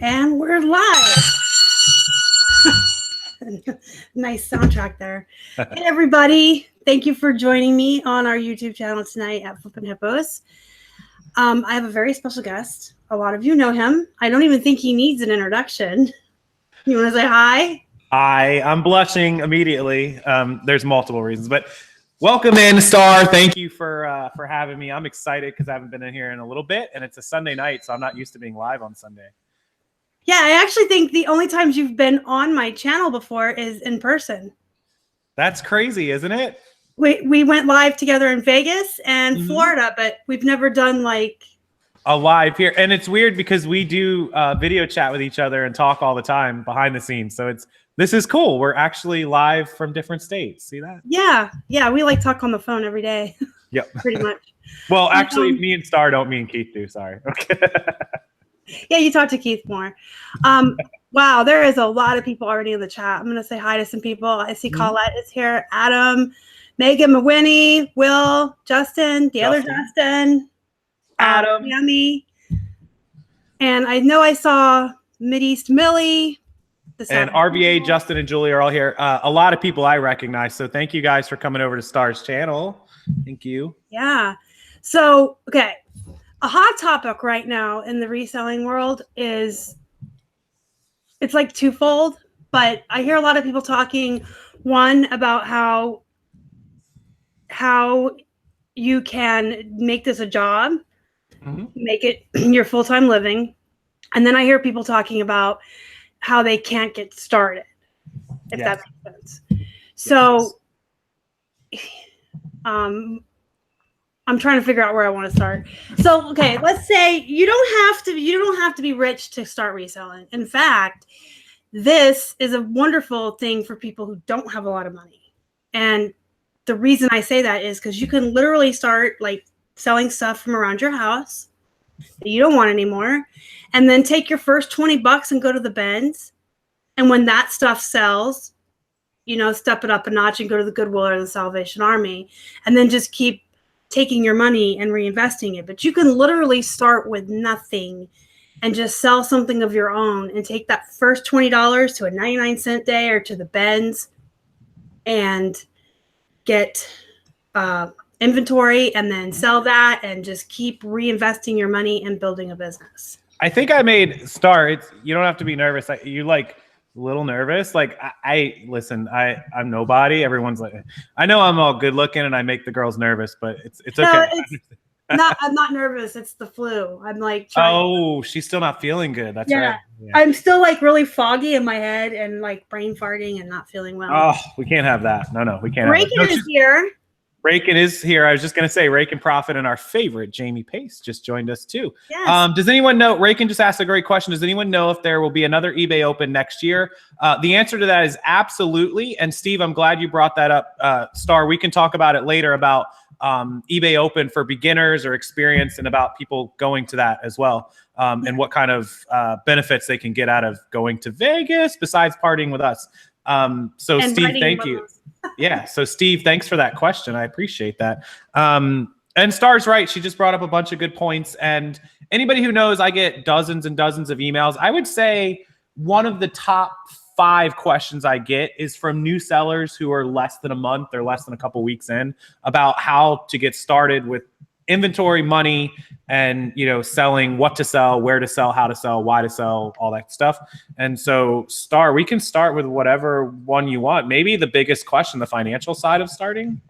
And we're live. Nice soundtrack there. Hey, everybody. Thank you for joining me on our YouTube channel tonight at Flippin Hippos. I have a very special guest. A lot of you know him. I don't even think he needs an introduction. You want to say hi? Hi, I'm blushing immediately. There's multiple reasons, but welcome in, Star. Thank you for having me. I'm excited because I haven't been in here in a little bit, and it's a Sunday night, so I'm not used to being live on Sunday. Yeah, I actually think the only times you've been on my channel before is in person. That's crazy, isn't it? We went live together in Vegas and Florida, but we've never done like a live here. And it's weird because we do video chat with each other and talk all the time behind the scenes. So this is cool. We're actually live from different states. See that? Yeah. We like talk on the phone every day. Yep. Pretty much. Well, actually, me and Star don't. Me and Keith do. Sorry. Okay. Yeah, you talk to Keith more. Wow, there is a lot of people already in the chat. I'm going to say hi to some people. I see Collette is here, Adam, Megan McWinney, Will, Justin, the other Justin, Adam, Yummy. And I know I saw Mideast Millie. And RBA, Justin, and Julie are all here. A lot of people I recognize. So thank you guys for coming over to Star's channel. Thank you. Yeah. So, okay. A hot topic right now in the reselling world is, it's like twofold, but I hear a lot of people talking, one, about how you can make this a job, make it your full-time living. And then I hear people talking about how they can't get started, if that makes sense. So, I'm trying to figure out where I want to start. So, okay, let's say you don't have to be rich to start reselling. In fact, this is a wonderful thing for people who don't have a lot of money. And the reason I say that is because you can literally start like selling stuff from around your house that you don't want anymore, and then take your first $20 and go to the bins. And when that stuff sells, step it up a notch and go to the Goodwill or the Salvation Army, and then just keep taking your money and reinvesting it. But you can literally start with nothing and just sell something of your own and take that first $20 to a 99-cent day or to the Benz and get inventory and then sell that and just keep reinvesting your money and building a business. I think I made Star. You don't have to be nervous. You like a little nervous. Like listen, I'm nobody. Everyone's like, I know I'm all good looking and I make the girls nervous, but it's okay. I'm not nervous. It's the flu. I'm like, she's still not feeling good. That's right. Yeah. I'm still like really foggy in my head and like brain farting and not feeling well. Oh, we can't have that. No, we can't. Raken is here. Raken is here. I was just going to say Raken Profit and our favorite Jamie Pace just joined us too. Yes. Does anyone know, Raken just asked a great question. Does anyone know if there will be another eBay Open next year? The answer to that is absolutely. And Steve, I'm glad you brought that up. Star, we can talk about it later about eBay Open for beginners or experience and about people going to that as well. And what kind of benefits they can get out of going to Vegas besides partying with us. So and Steve, thank you. Yeah. So Steve, thanks for that question. I appreciate that. And Star's right. She just brought up a bunch of good points. And anybody who knows, I get dozens and dozens of emails. I would say one of the top 5 questions I get is from new sellers who are less than a month or less than a couple weeks in about how to get started with inventory, money, and selling, what to sell, where to sell, how to sell, why to sell, all that stuff. And so Star, we can start with whatever one you want. Maybe the biggest question, the financial side of starting.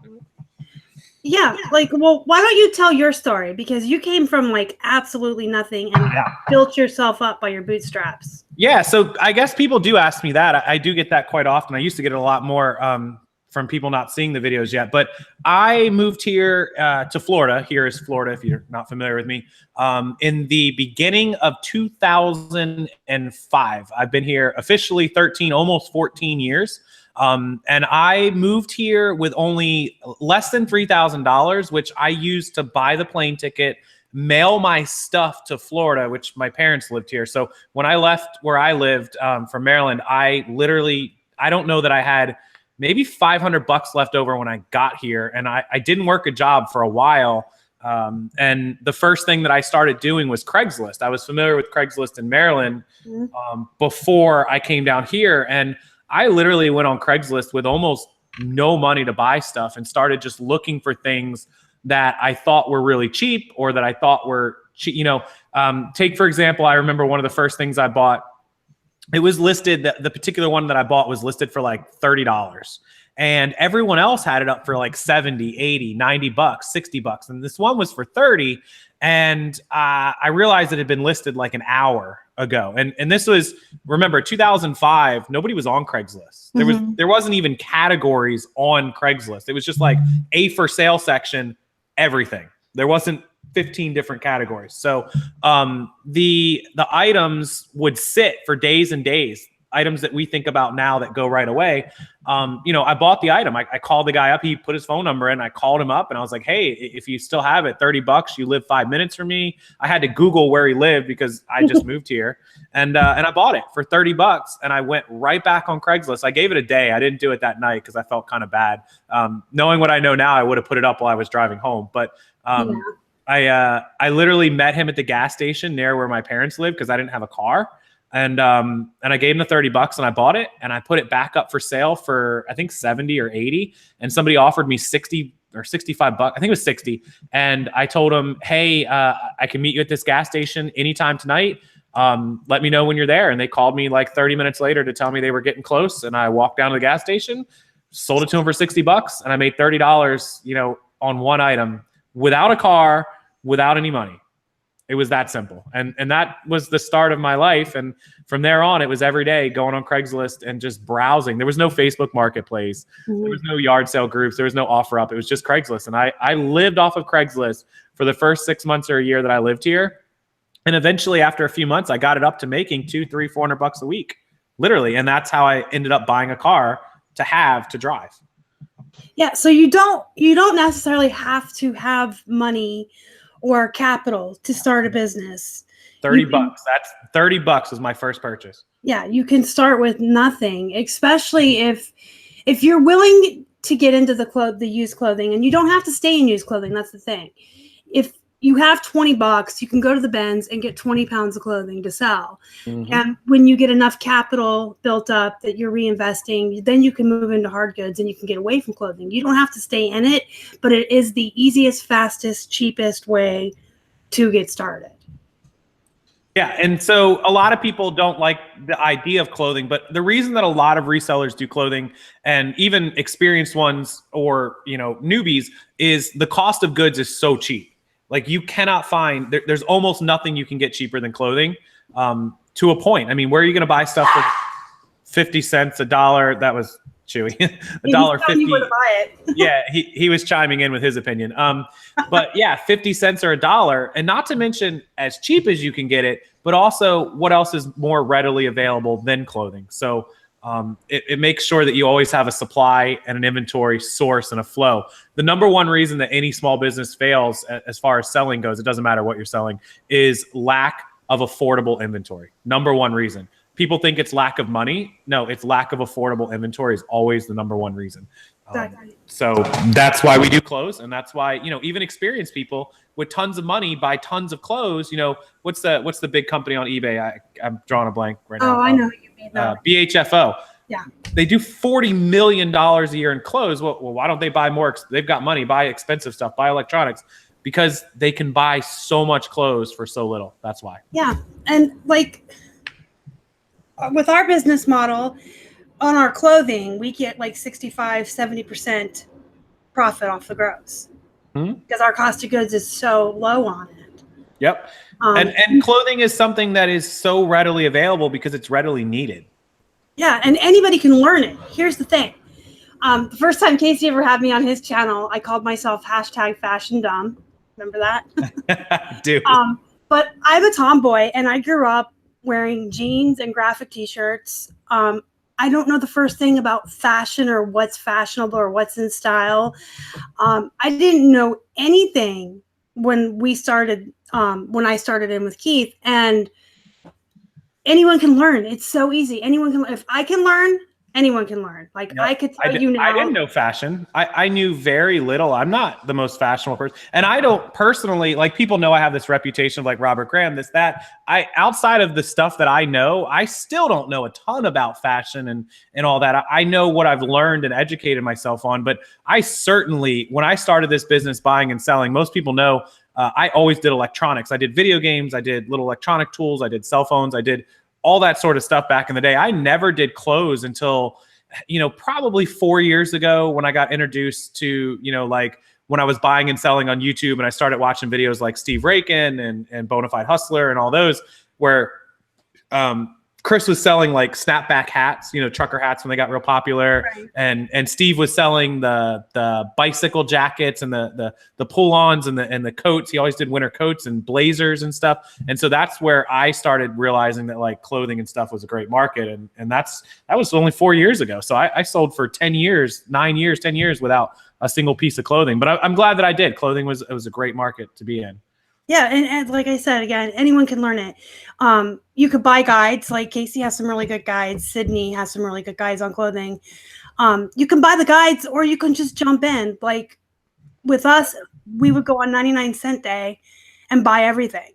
Yeah, like, well, why don't you tell your story? Because you came from like absolutely nothing and built yourself up by your bootstraps. Yeah, so I guess people do ask me that. I do get that quite often. I used to get it a lot more from people not seeing the videos yet. But I moved here to Florida. Here is Florida, if you're not familiar with me, in the beginning of 2005. I've been here officially 13, almost 14 years. And I moved here with only less than $3,000, which I used to buy the plane ticket, mail my stuff to Florida, which my parents lived here. So when I left where I lived from Maryland, I don't know that I had maybe $500 left over when I got here. And I didn't work a job for a while. And the first thing that I started doing was Craigslist. I was familiar with Craigslist in Maryland before I came down here. And I literally went on Craigslist with almost no money to buy stuff and started just looking for things that I thought were really cheap or that I thought were cheap. Take, for example, I remember one of the first things I bought. It was listed, the particular one that I bought was listed for like $30. And everyone else had it up for like 70, 80, 90 bucks, 60 bucks. And this one was for 30. And I realized it had been listed like an hour ago. And this was, remember, 2005, nobody was on Craigslist. There wasn't even categories on Craigslist. It was just like a for sale section, everything. There wasn't 15 different categories. So the items would sit for days and days. Items that we think about now that go right away. I bought the item. I called the guy up. He put his phone number in. I called him up and I was like, hey, if you still have it, 30 bucks, you live 5 minutes from me. I had to Google where he lived because I just moved here. And I bought it for 30 bucks and I went right back on Craigslist. I gave it a day. I didn't do it that night because I felt kind of bad. Knowing what I know now, I would have put it up while I was driving home. But I literally met him at the gas station near where my parents live because I didn't have a car. And I gave him the 30 bucks and I bought it and I put it back up for sale for, I think 70 or 80. And somebody offered me 60 or 65 bucks. I think it was 60. And I told him, hey, I can meet you at this gas station anytime tonight. Let me know when you're there. And they called me like 30 minutes later to tell me they were getting close. And I walked down to the gas station, sold it to him for 60 bucks. And I made $30, on one item without a car, without any money. It was that simple. And that was the start of my life. And from there on, it was every day going on Craigslist and just browsing. There was no Facebook Marketplace. There was no yard sale groups. There was no OfferUp. It was just Craigslist. And I lived off of Craigslist for the first 6 months or a year that I lived here. And eventually, after a few months, I got it up to making $200, $300, $400 a week, literally. And that's how I ended up buying a car to drive. Yeah. So you don't necessarily have to have money or capital to start a business. 30 bucks. That's 30 bucks was my first purchase. Yeah, you can start with nothing, especially if you're willing to get into the used clothing, and you don't have to stay in used clothing. That's the thing. If you have 20 bucks, you can go to the bins and get 20 pounds of clothing to sell. And when you get enough capital built up that you're reinvesting, then you can move into hard goods and you can get away from clothing. You don't have to stay in it, but it is the easiest, fastest, cheapest way to get started. Yeah. And so a lot of people don't like the idea of clothing, but the reason that a lot of resellers do clothing, and even experienced ones or, newbies, is the cost of goods is so cheap. Like you cannot find, there's almost nothing you can get cheaper than clothing, to a point. I mean, where are you going to buy stuff for 50 cents, $1? That was Chewy. $1.50. Yeah, he was chiming in with his opinion. But yeah, 50 cents or $1, and not to mention as cheap as you can get it, but also what else is more readily available than clothing. So it makes sure that you always have a supply and an inventory source and a flow. The number one reason that any small business fails as far as selling goes, it doesn't matter what you're selling, is lack of affordable inventory. Number one reason. People think it's lack of money. No, it's lack of affordable inventory is always the number one reason. So that's why we do clothes. And that's why, even experienced people with tons of money buy tons of clothes. What's the big company on eBay? I'm drawing a blank right now. Oh, I know you mean that. BHFO. Yeah. They do $40 million a year in clothes. Well, why don't they buy more? They've got money, buy expensive stuff, buy electronics, because they can buy so much clothes for so little. That's why. Yeah. And with our business model on our clothing, we get 65-70% profit off the gross because our cost of goods is so low on it. Yep. And clothing is something that is so readily available because it's readily needed. Yeah. And anybody can learn it. Here's the thing. The first time Casey ever had me on his channel, I called myself #FashionDumb. Remember that? Dude. But I'm a tomboy and I grew up wearing jeans and graphic t-shirts. I don't know the first thing about fashion or what's fashionable or what's in style. I didn't know anything when I started in with Keith, and anyone can learn. It's so easy. Anyone can. If I can learn, anyone can learn. Like Yep. I could tell you now. I didn't know fashion. I knew very little. I'm not the most fashionable person. And I don't personally, like, people know I have this reputation of like Robert Graham, this, that. Outside of the stuff that I know, I still don't know a ton about fashion and all that. I know what I've learned and educated myself on. But I certainly, when I started this business buying and selling, most people know I always did electronics. I did video games. I did little electronic tools. I did cell phones. I did all that sort of stuff back in the day. I never did clothes until, probably 4 years ago when I got introduced to, like when I was buying and selling on YouTube and I started watching videos like Steve Rakin and Bonafide Hustler and all those, where Chris was selling like snapback hats, trucker hats when they got real popular. Right. And Steve was selling the bicycle jackets and the pull-ons and the coats. He always did winter coats and blazers and stuff. And so that's where I started realizing that like clothing and stuff was a great market. And that was only 4 years ago. So I sold for 10 years without a single piece of clothing. But I'm glad that I did. Clothing was a great market to be in. Yeah, and like I said, again, anyone can learn it. You could buy guides. Like Casey has some really good guides. Sydney has some really good guides on clothing. You can buy the guides, or you can just jump in. Like with us, we would go on 99-cent day and buy everything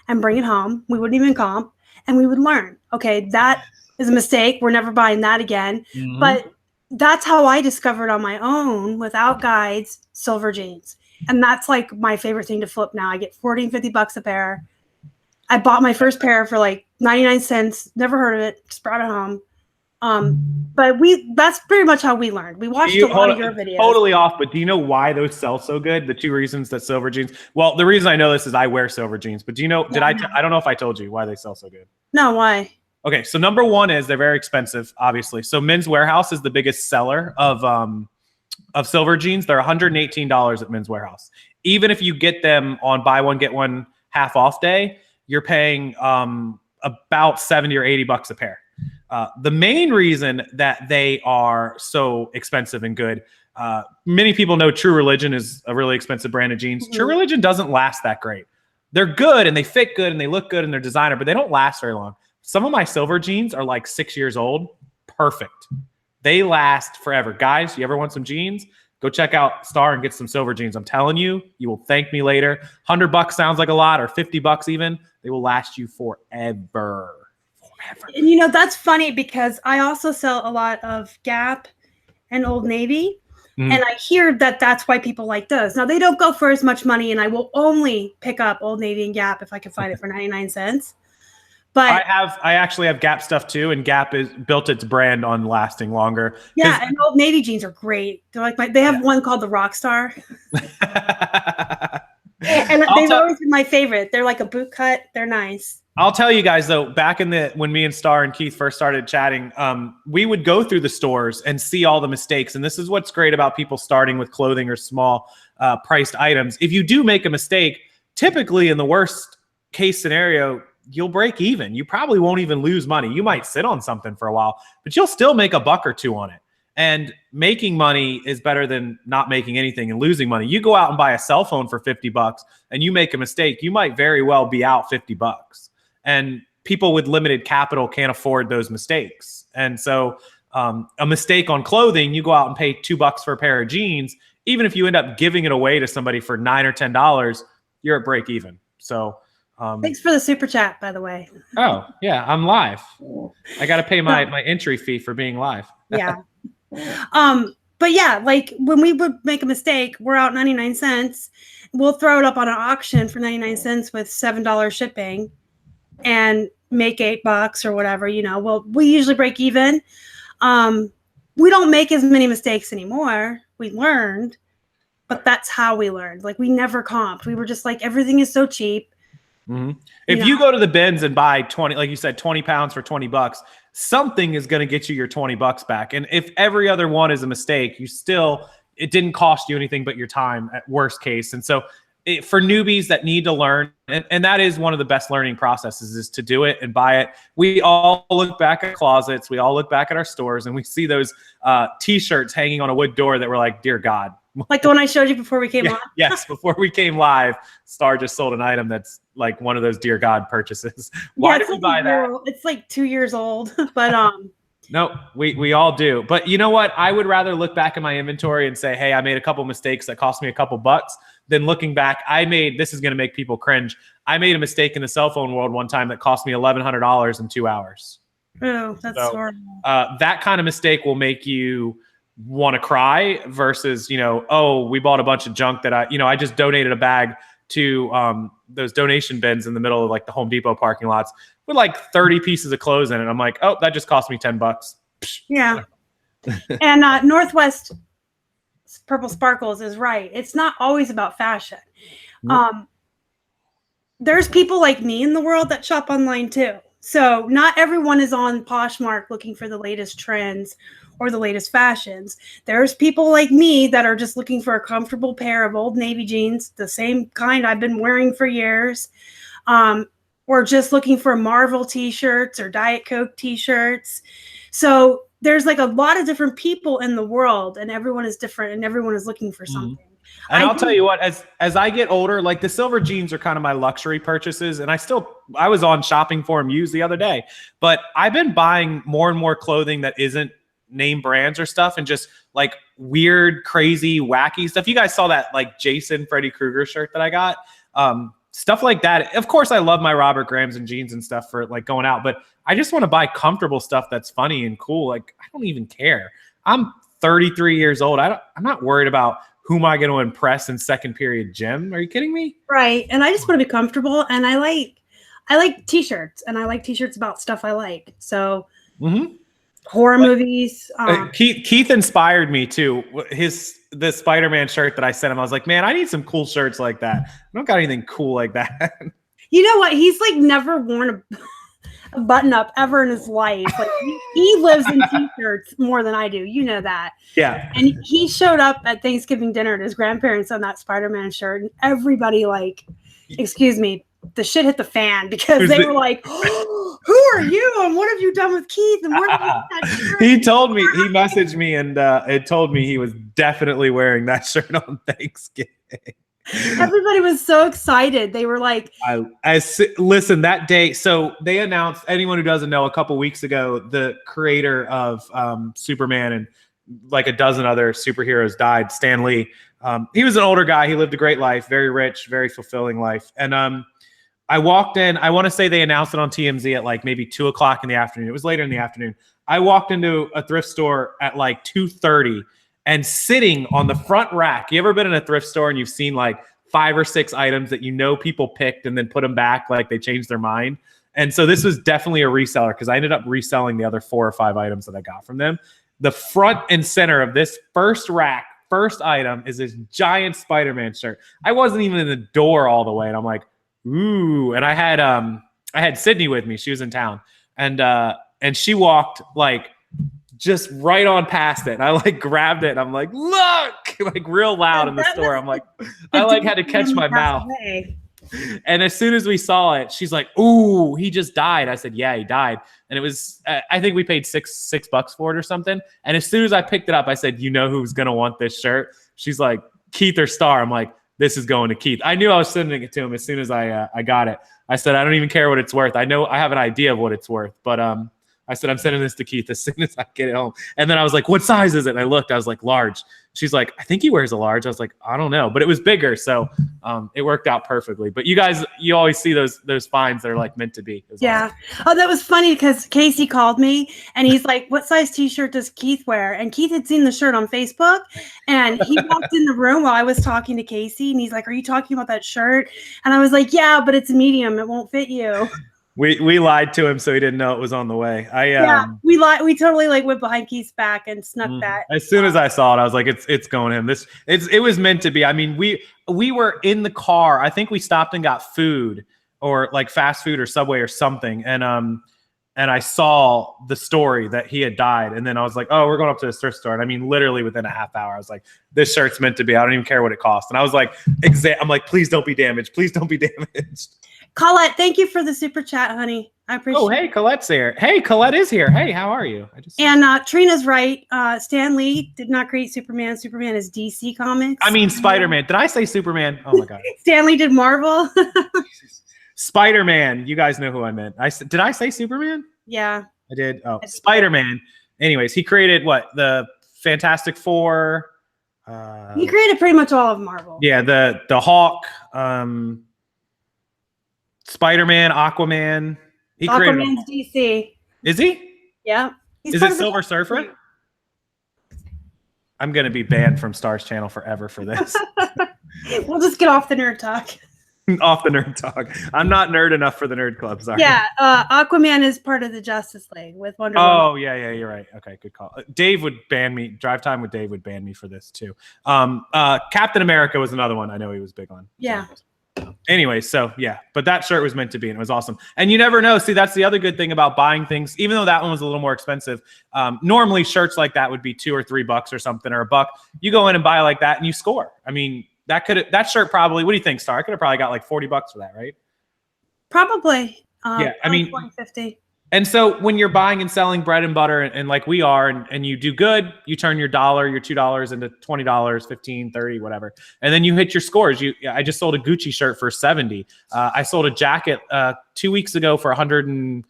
and bring it home. We wouldn't even comp, and we would learn. Okay, that is a mistake. We're never buying that again. Mm-hmm. But that's how I discovered on my own, without guides, silver jeans. And that's like my favorite thing to flip now. I get 40 and 50 bucks a pair. I bought my first pair for like 99 cents. Never heard of it. Just brought it home. But that's pretty much how we learned. We watched a lot of your videos. Totally off, but do you know why those sell so good? The two reasons that silver jeans. Well, the reason I know this is I wear silver jeans. But do you know? I don't know if I told you why they sell so good. No, why? Okay, so number one is they're very expensive, obviously. So Men's Warehouse is the biggest seller of silver jeans. They're $118 at Men's Warehouse. Even if you get them on buy one get one half off day, you're paying about 70 or 80 bucks a pair. The main reason that they are so expensive and good, many people know True Religion is a really expensive brand of jeans. Mm-hmm. True Religion doesn't last that great. They're good and they fit good and they look good and they're designer, but they don't last very long. Some of my silver jeans are like 6 years old. Perfect. They last forever. Guys, you ever want some jeans? Go check out Star and get some silver jeans. I'm telling you, you will thank me later. $100 sounds like a lot, or 50 bucks even. They will last you forever. And that's funny because I also sell a lot of Gap and Old Navy. Mm. And I hear that that's why people like those. Now, they don't go for as much money, and I will only pick up Old Navy and Gap if I can find it for 99 cents. But I actually have Gap stuff too, and Gap is built its brand on lasting longer. Yeah, and Old Navy jeans are great. They're like they have one called the Rockstar. And they've always been my favorite. They're like a boot cut. They're nice. I'll tell you guys though, back when me and Star and Keith first started chatting, we would go through the stores and see all the mistakes. And this is what's great about people starting with clothing or small priced items. If you do make a mistake, typically in the worst case scenario, you'll break even. You probably won't even lose money. You might sit on something for a while, but you'll still make a buck or two on it. And making money is better than not making anything and losing money. You go out and buy a cell phone for 50 bucks and you make a mistake, you might very well be out 50 bucks. And people with limited capital can't afford those mistakes. And so a mistake on clothing, you go out and pay $2 for a pair of jeans. Even if you end up giving it away to somebody for $9 or $10, you're at break even. So thanks for the super chat, by the way. Oh, yeah, I'm live. I got to pay my entry fee for being live. Yeah. But yeah, like when we would make a mistake, we're out 99 cents. We'll throw it up on an auction for 99 cents with $7 shipping and make $8 or whatever, Well, we usually break even. We don't make as many mistakes anymore. We learned, but that's how we learned. Like we never comped. We were just like, everything is so cheap. Mm-hmm. If you go to the bins and buy 20, like you said, 20 pounds for $20, something is going to get you your $20 back. And if every other one is a mistake, it didn't cost you anything but your time at worst case. And so for newbies that need to learn, and that is one of the best learning processes, is to do it and buy it. We all look back at closets. We all look back at our stores and we see those t-shirts hanging on a wood door that we're like, dear God. Like the one I showed you before we came live? Yes, before we came live, Star just sold an item that's like one of those dear God purchases. Why did we buy that? It's like 2 years old, but No, we all do. But you know what? I would rather look back at my inventory and say, hey, I made a couple mistakes that cost me a couple bucks than looking back. This is going to make people cringe. I made a mistake in the cell phone world one time that cost me $1,100 in 2 hours. Oh, that's horrible. That kind of mistake will make you want to cry versus, oh, we bought a bunch of junk that I just donated a bag to those donation bins in the middle of like the Home Depot parking lots with like 30 pieces of clothes in it. I'm like, oh, that just cost me $10. Yeah. And Northwest Purple Sparkles is right. It's not always about fashion. There's people like me in the world that shop online too. So not everyone is on Poshmark looking for the latest trends or the latest fashions. There's people like me that are just looking for a comfortable pair of Old Navy jeans, the same kind I've been wearing for years. Or just looking for Marvel t-shirts or Diet Coke t-shirts. So there's like a lot of different people in the world, and everyone is different and everyone is looking for something. And I'll tell you what, as I get older, like the silver jeans are kind of my luxury purchases. And I was on Shopping Forum Used the other day, but I've been buying more and more clothing that isn't name brands or stuff, and just like weird, crazy, wacky stuff. You guys saw that like Jason Freddy Krueger shirt that I got. Stuff like that. Of course, I love my Robert Grahams and jeans and stuff for like going out, but I just want to buy comfortable stuff that's funny and cool. Like, I don't even care. I'm 33 years old. I'm not worried about who am I going to impress in second period gym. Are you kidding me? Right. And I just want to be comfortable, and I like t-shirts, and I like t-shirts about stuff I like. So horror movies. Keith inspired me too. The Spider-Man shirt that I sent him, I was like, man, I need some cool shirts like that. I don't got anything cool like that. You know what? He's like never worn a button up ever in his life. Like he lives in t-shirts more than I do. You know that. Yeah. And he showed up at Thanksgiving dinner at his grandparents on that Spider-Man shirt, and everybody like, excuse me, the shit hit the fan because they were like, oh, who are you? And what have you done with Keith? And where did you get that shirt? He told me, he messaged me and it told me he was definitely wearing that shirt on Thanksgiving. Everybody was so excited. They were like, listen, that day. So they announced, anyone who doesn't know, a couple weeks ago, the creator of Superman and like a dozen other superheroes died, Stan Lee. He was an older guy. He lived a great life, very rich, very fulfilling life. And I walked in, I want to say they announced it on TMZ at like maybe 2:00 in the afternoon. It was later in the afternoon. I walked into a thrift store at like 2:30, and sitting on the front rack. You ever been in a thrift store and you've seen like 5 or 6 items that people picked and then put them back like they changed their mind? And so this was definitely a reseller, because I ended up reselling the other 4 or 5 items that I got from them. The front and center of this first rack, first item, is this giant Spider-Man shirt. I wasn't even in the door all the way, and I'm like, ooh. And I had Sydney with me. She was in town, and she walked like just right on past it. And I like grabbed it, and I'm like, look, like real loud in the store. I'm like, I like had to catch my mouth. And as soon as we saw it, she's like, ooh, he just died. I said, yeah, he died. And it was, I think we paid $6 for it or something. And as soon as I picked it up, I said, you know who's going to want this shirt? She's like, Keith or Star. I'm like, this is going to Keith. I knew I was sending it to him as soon as I got it. I said, I don't even care what it's worth. I know I have an idea of what it's worth, but I said, I'm sending this to Keith as soon as I get it home. And then I was like, what size is it? And I looked, I was like, large. She's like, I think he wears a large. I was like, I don't know, but it was bigger. So it worked out perfectly. But you guys, you always see those finds that are like meant to be. Yeah. Oh, that was funny because Casey called me and he's like, what size t-shirt does Keith wear? And Keith had seen the shirt on Facebook, and he walked in the room while I was talking to Casey, and he's like, are you talking about that shirt? And I was like, yeah, but it's a medium. It won't fit you. We lied to him so he didn't know it was on the way. We we totally like went behind Keith's back and snuck that. As soon as I saw it, I was like, it's going to him. It was meant to be. I mean, we were in the car. I think we stopped and got food, or like fast food or Subway or something. And I saw the story that he had died. And then I was like, oh, we're going up to the thrift store. And I mean, literally within a half hour, I was like, this shirt's meant to be. I don't even care what it costs. And I was like, I'm like, please don't be damaged. Please don't be damaged. Collette, thank you for the super chat, honey. I appreciate it. Oh, hey, Colette's here. Hey, Collette is here. Hey, how are you? And Trina's right. Stan Lee did not create Superman. Superman is DC Comics. I mean, Spider-Man. Did I say Superman? Oh, my God. Stan Lee did Marvel. Spider-Man. You guys know who I meant. Did I say Superman? Yeah. I did. Oh, Spider-Man. Anyways, he created what? The Fantastic Four. He created pretty much all of Marvel. Yeah, the Hawk, Spider-Man, Aquaman. He created. Aquaman's DC. Is he? Yeah. Is it Silver Surfer? I'm gonna be banned from Star's channel forever for this. We'll just get off the nerd talk. Off the nerd talk. I'm not nerd enough for the nerd club. Sorry. Yeah, Aquaman is part of the Justice League with Wonder Woman. Oh yeah, you're right. Okay, good call. Dave would ban me. Drive Time with Dave would ban me for this too. Captain America was another one I know he was big on. Yeah. Anyway, so yeah, but that shirt was meant to be, and it was awesome. And you never know. See, that's the other good thing about buying things. Even though that one was a little more expensive, normally shirts like that would be $2 or $3 or something, or $1. You go in and buy like that, and you score. I mean, that shirt probably. What do you think, Star? I could have probably got like $40 for that, right? Probably. Yeah, I mean, 50. And so when you're buying and selling bread and butter, and like we are, and you do good, you turn your $1, your $2 into $20, $15, $30, whatever. And then you hit your scores. I just sold a Gucci shirt for $70. I sold a jacket 2 weeks ago for $150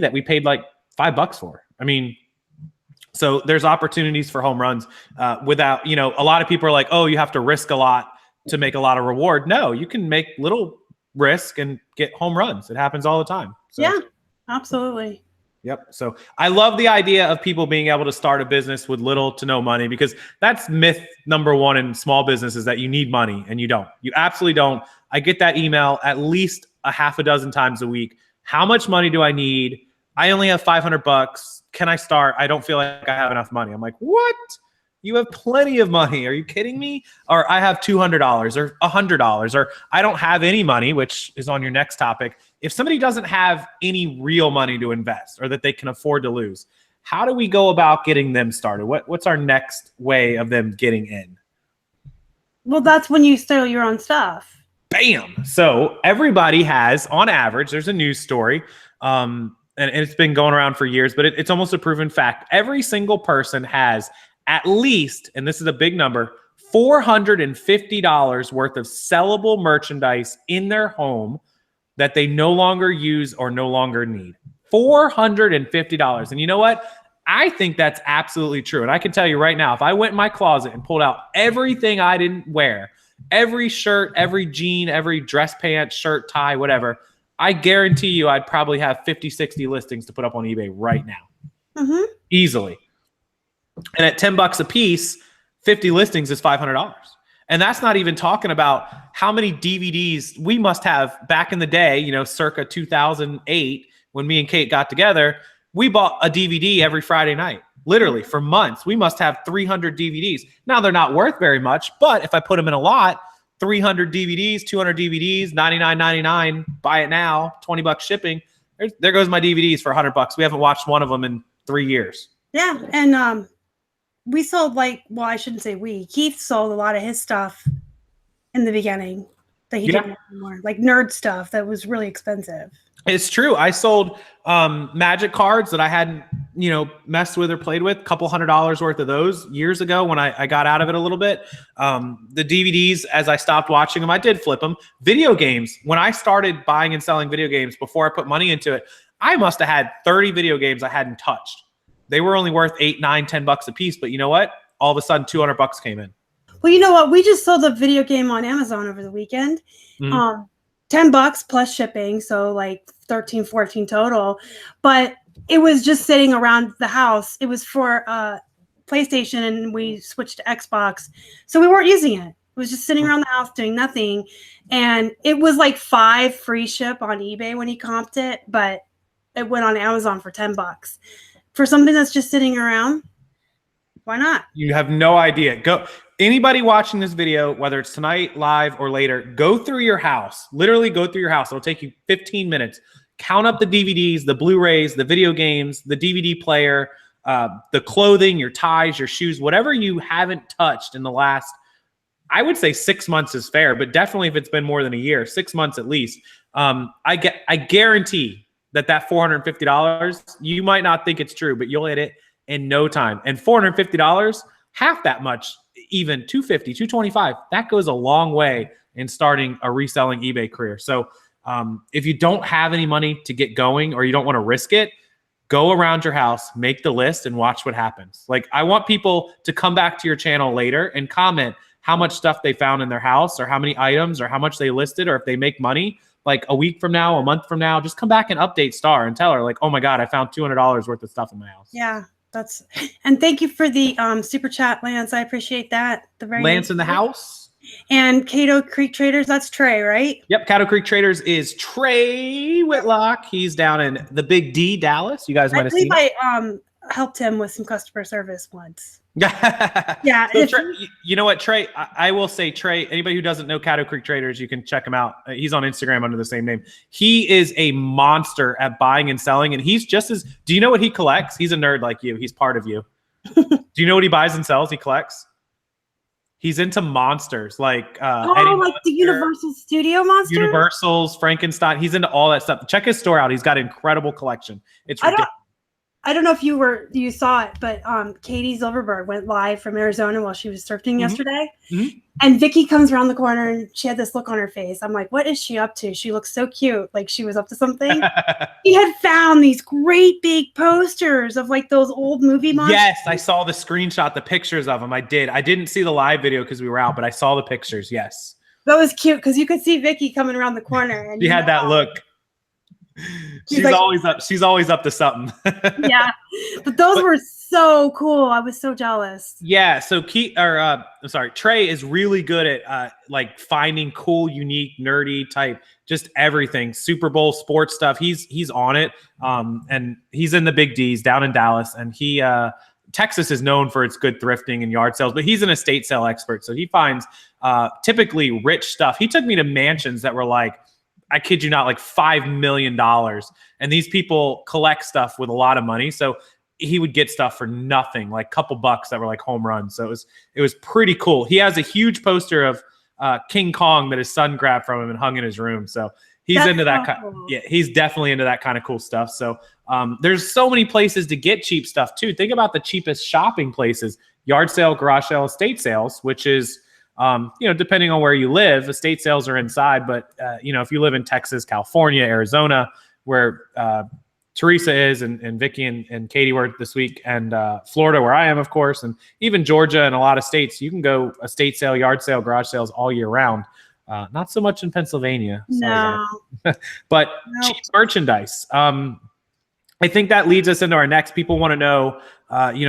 that we paid like $5 for. I mean, so there's opportunities for home runs without, a lot of people are like, oh, you have to risk a lot to make a lot of reward. No, you can make little risk and get home runs. It happens all the time. So. Yeah. Absolutely. Yep. So I love the idea of people being able to start a business with little to no money, because that's myth number one in small businesses, that you need money, and you don't. You absolutely don't. I get that email at least a half a dozen times a week. How much money do I need? I only have $500. Can I start? I don't feel like I have enough money. I'm like, what? You have plenty of money. Are you kidding me? Or I have $200 or $100, or I don't have any money, which is on your next topic. If somebody doesn't have any real money to invest, or that they can afford to lose, how do we go about getting them started? What's our next way of them getting in? Well, that's when you sell your own stuff. Bam. So everybody has, on average, there's a news story, and it's been going around for years, but it's almost a proven fact. Every single person has at least, and this is a big number, $450 worth of sellable merchandise in their home that they no longer use or no longer need. $450. And you know what? I think that's absolutely true. And I can tell you right now, if I went in my closet and pulled out everything I didn't wear, every shirt, every jean, every dress pant, shirt, tie, whatever, I guarantee you I'd probably have 50, 60 listings to put up on eBay right now. Mm-hmm. Easily. And at $10 a piece, 50 listings is $500. And that's not even talking about how many DVDs we must have back in the day, circa 2008, when me and Kate got together. We bought a DVD every Friday night, literally for months. We must have 300 DVDs. Now they're not worth very much, but if I put them in a lot, 300 DVDs, 200 DVDs, $99.99, buy it now, $20 shipping. There goes my DVDs for $100. We haven't watched one of them in 3 years. Yeah. And, we sold I shouldn't say we. Keith sold a lot of his stuff in the beginning that he didn't anymore, like nerd stuff that was really expensive. It's true. I sold magic cards that I hadn't, messed with or played with, couple $100 worth of those years ago when I got out of it a little bit. The DVDs, as I stopped watching them, I did flip them. Video games, when I started buying and selling video games before I put money into it, I must have had 30 video games I hadn't touched. They were only worth $8, $9, $10 a piece, but you know what? All of a sudden, $200 came in. Well, you know what? We just sold a video game on Amazon over the weekend. $10 plus shipping, so like 13, 14 total. But it was just sitting around the house. It was for PlayStation, and we switched to Xbox, so we weren't using it. It was just sitting around the house doing nothing, and it was like $5 free ship on eBay when he comped it, but it went on Amazon for $10. For something that's just sitting around, why not? You have no idea. Go. Anybody watching this video, whether it's tonight, live, or later, go through your house. Literally go through your house. It'll take you 15 minutes. Count up the DVDs, the Blu-rays, the video games, the DVD player, the clothing, your ties, your shoes, whatever you haven't touched in the last, I would say 6 months is fair, but definitely if it's been more than a year, 6 months at least. I guarantee that $450, you might not think it's true, but you'll hit it in no time. And $450, half that much, even $250, $225, that goes a long way in starting a reselling eBay career. So if you don't have any money to get going, or you don't want to risk it, go around your house, make the list, and watch what happens. Like, I want people to come back to your channel later and comment how much stuff they found in their house, or how many items, or how much they listed, or if they make money. Like a week from now, a month from now, just come back and update Star and tell her, like, oh my God, I found $200 worth of stuff in my house. Yeah, and thank you for the super chat, Lance. I appreciate that. Lance in the house. And Cato Creek Traders, that's Trey, right? Yep, Cato Creek Traders is Trey Whitlock. He's down in the Big D, Dallas. You guys might have seen. I helped him with some customer service once. Yeah. So you know what, Trey? I will say, Trey, anybody who doesn't know Cato Creek Traders, you can check him out. He's on Instagram under the same name. He is a monster at buying and selling, and he's just as, do you know what he collects? He's a nerd like you. He's part of you. Do you know what he buys and sells? He collects? He's into monsters, like like the Universal Studio monsters? Universals, Frankenstein. He's into all that stuff. Check his store out. He's got an incredible collection. It's ridiculous. I don't know if you saw it, but Katie Silverberg went live from Arizona while she was thrifting yesterday. And Vicky comes around the corner and she had this look on her face. I'm like, what is she up to? She looks so cute. Like she was up to something. He had found these great big posters of like those old movie monsters. Yes, I saw the screenshot, the pictures of them. I did. I didn't see the live video because we were out, but I saw the pictures. Yes. That was cute because you could see Vicky coming around the corner. And she had that look. She's like, always up. She's always up to something. Yeah, but those were so cool. I was so jealous. Yeah. So Trey is really good at like finding cool, unique, nerdy type, just everything. Super Bowl sports stuff. He's on it. And he's in the Big D's down in Dallas, and Texas is known for its good thrifting and yard sales, but he's an estate sale expert. So he finds typically rich stuff. He took me to mansions that were like, I kid you not, like $5 million. And these people collect stuff with a lot of money. So he would get stuff for nothing, like a couple bucks that were like home runs. So it was pretty cool. He has a huge poster of King Kong that his son grabbed from him and hung in his room. So he's into that cool. Yeah, he's definitely into that kind of cool stuff. So there's so many places to get cheap stuff too. Think about the cheapest shopping places: yard sale, garage sale, estate sales, which is depending on where you live, estate sales are inside. But, if you live in Texas, California, Arizona, where Teresa is and Vicky and Katie were this week, and Florida, where I am, of course, and even Georgia and a lot of states, you can go estate sale, yard sale, garage sales all year round. Not so much in Pennsylvania. No. But cheap merchandise. I think that leads us into our next. People want to know,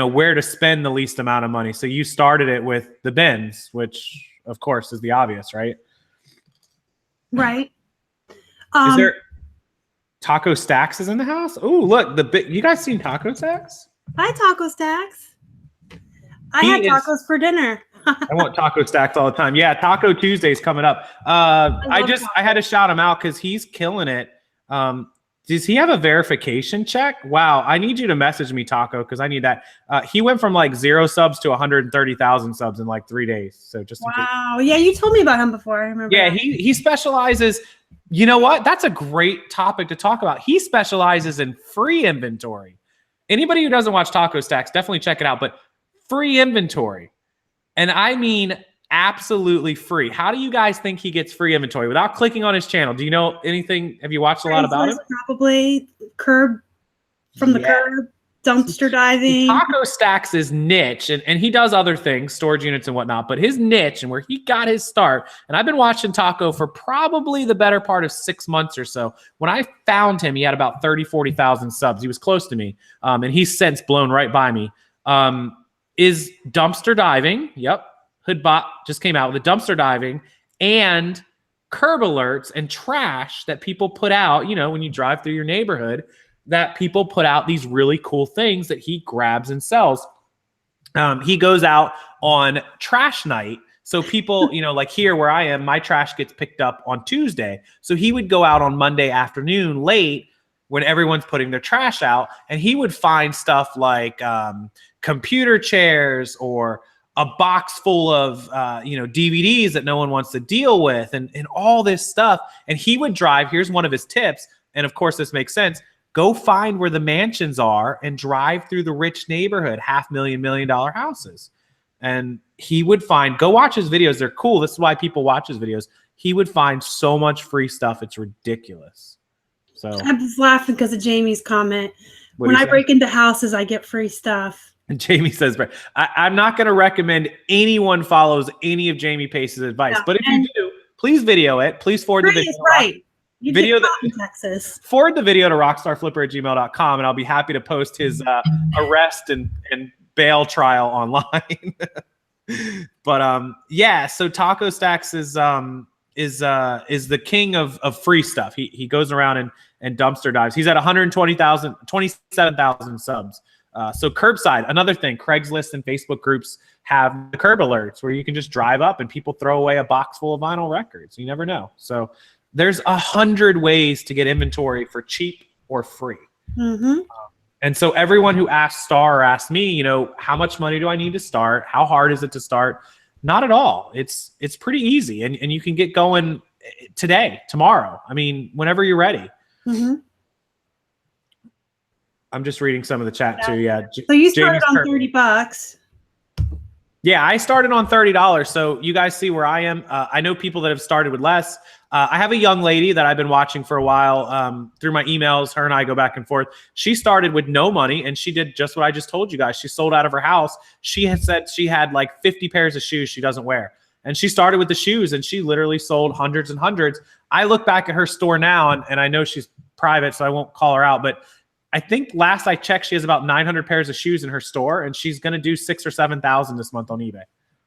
where to spend the least amount of money. So you started it with the bins, which of course is the obvious, right? Right. Is there Taco Stacks is in the house? Oh, look, you guys seen Taco Stacks? Hi, Taco Stacks. I had tacos for dinner. I want Taco Stacks all the time. Yeah, Taco Tuesday is coming up. I had to shout him out because he's killing it. Does he have a verification check? Wow, I need you to message me, Taco, because I need that. He went from like 0 subs to 130,000 subs in like 3 days. So just wow, yeah, you told me about him before. I remember. Yeah, he specializes. You know what? That's a great topic to talk about. He specializes in free inventory. Anybody who doesn't watch Taco Stacks, definitely check it out. But free inventory, and I mean absolutely free. How do you guys think he gets free inventory without clicking on his channel? Do you know anything? Have you watched a lot about him? Probably curb from the curb, dumpster diving. Taco Stacks is niche, and he does other things, storage units and whatnot, but his niche and where he got his start, and I've been watching Taco for probably the better part of 6 months or so. When I found him, he had about 40,000 subs. He was close to me, and he's since blown right by me. Is dumpster diving. Yep. Hoodbot just came out with the dumpster diving and curb alerts and trash that people put out, when you drive through your neighborhood, that people put out these really cool things that he grabs and sells. He goes out on trash night. So people, like here where I am, my trash gets picked up on Tuesday. So he would go out on Monday afternoon late when everyone's putting their trash out, and he would find stuff like computer chairs or a box full of, DVDs that no one wants to deal with and all this stuff. And he would drive, here's one of his tips. And of course, this makes sense. Go find where the mansions are and drive through the rich neighborhood, $500,000, $1 million houses. And he would find, go watch his videos. They're cool. This is why people watch his videos. He would find so much free stuff. It's ridiculous. So I'm just laughing because of Jamie's comment. When I break into houses, I get free stuff. And Jamie says, I'm not going to recommend anyone follows any of Jamie Pace's advice, but if you do, please video it. Please forward the video. Right. Video in Texas. Forward the video to rockstarflipper@gmail.com, and I'll be happy to post his arrest and bail trial online. But yeah, so Taco Stacks is the king of free stuff. He goes around and dumpster dives. He's at 27,000 subs. So curbside, another thing, Craigslist and Facebook groups have the curb alerts where you can just drive up and people throw away a box full of vinyl records. You never know. So there's 100 ways to get inventory for cheap or free. Mm-hmm. And so everyone who asks Star or asks me, you know, how much money do I need to start? How hard is it to start? Not at all. It's pretty easy. And you can get going today, tomorrow. I mean, whenever you're ready. Mm-hmm. I'm just reading some of the chat too. Yeah. So you started on $30. Yeah, I started on $30. So you guys see where I am. I know people that have started with less. I have a young lady that I've been watching for a while through my emails. Her and I go back and forth. She started with no money and she did just what I just told you guys. She sold out of her house. She had said she had like 50 pairs of shoes she doesn't wear. And she started with the shoes and she literally sold hundreds and hundreds. I look back at her store now and I know she's private, so I won't call her out, but I think last I checked, she has about 900 pairs of shoes in her store, and she's going to do 6,000 or 7,000 this month on eBay.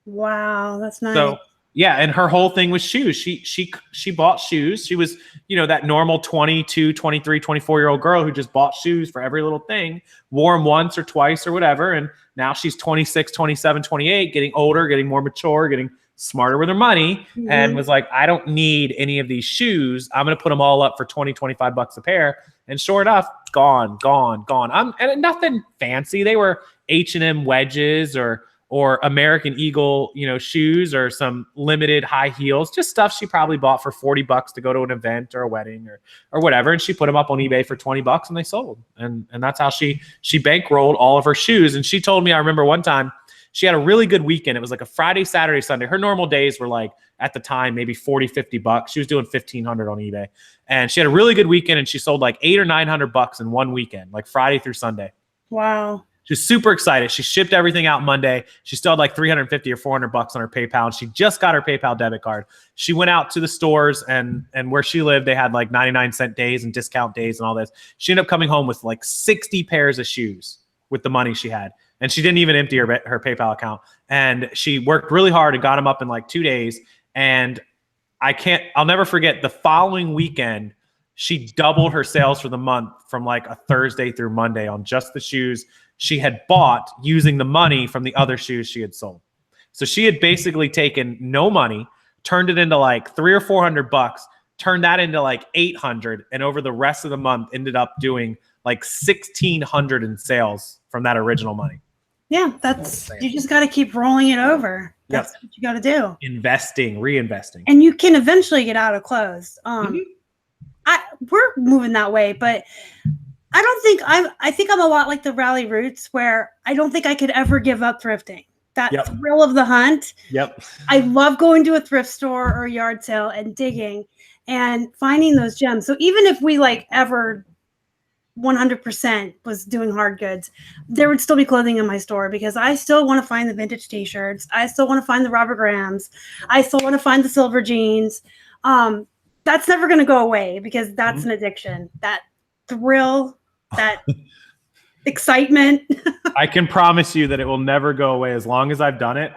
Wow, that's nice. So yeah, and her whole thing was shoes. She bought shoes. She was, you know, that normal 22, 23, 24-year-old girl who just bought shoes for every little thing, wore them once or twice or whatever, and now she's 26, 27, 28, getting older, getting more mature, getting smarter with her money, and was like, I don't need any of these shoes. I'm going to put them all up for 20, 25 bucks a pair. And sure enough, gone. And nothing fancy. They were H&M wedges or American Eagle, you know, shoes or some limited high heels, just stuff she probably bought for 40 bucks to go to an event or a wedding or whatever. And she put them up on eBay for 20 bucks and they sold. And that's how she bankrolled all of her shoes. And she told me, I remember one time, she had a really good weekend. It was like a Friday, Saturday, Sunday. Her normal days were like, at the time, maybe 40, 50 bucks. She was doing 1,500 on eBay. And she had a really good weekend and she sold like 800 or 900 bucks in one weekend, like Friday through Sunday. Wow. She's super excited. She shipped everything out Monday. She still had like 350 or 400 bucks on her PayPal. And she just got her PayPal debit card. She went out to the stores and where she lived, they had like 99-cent days and discount days and all this. She ended up coming home with like 60 pairs of shoes with the money she had. And she didn't even empty her PayPal account. And she worked really hard and got them up in like 2 days. And I'll never forget the following weekend, she doubled her sales for the month from like a Thursday through Monday on just the shoes she had bought using the money from the other shoes she had sold. So she had basically taken no money, turned it into like 300 or 400 bucks, turned that into like 800. And over the rest of the month ended up doing like 1,600 in sales from that original money. Yeah, you just got to keep rolling it over. That's what you got to do. Investing, reinvesting. And you can eventually get out of clothes. We're moving that way, but I think I'm a lot like the Rally Roots where I don't think I could ever give up thrifting. That thrill of the hunt. Yep. I love going to a thrift store or a yard sale and digging and finding those gems. So even if we like ever 100% was doing hard goods, there would still be clothing in my store because I still want to find the vintage t-shirts. I still want to find the Robert Grahams. I still want to find the silver jeans. That's never going to go away because that's an addiction. That thrill, that excitement. I can promise you that it will never go away as long as I've done it.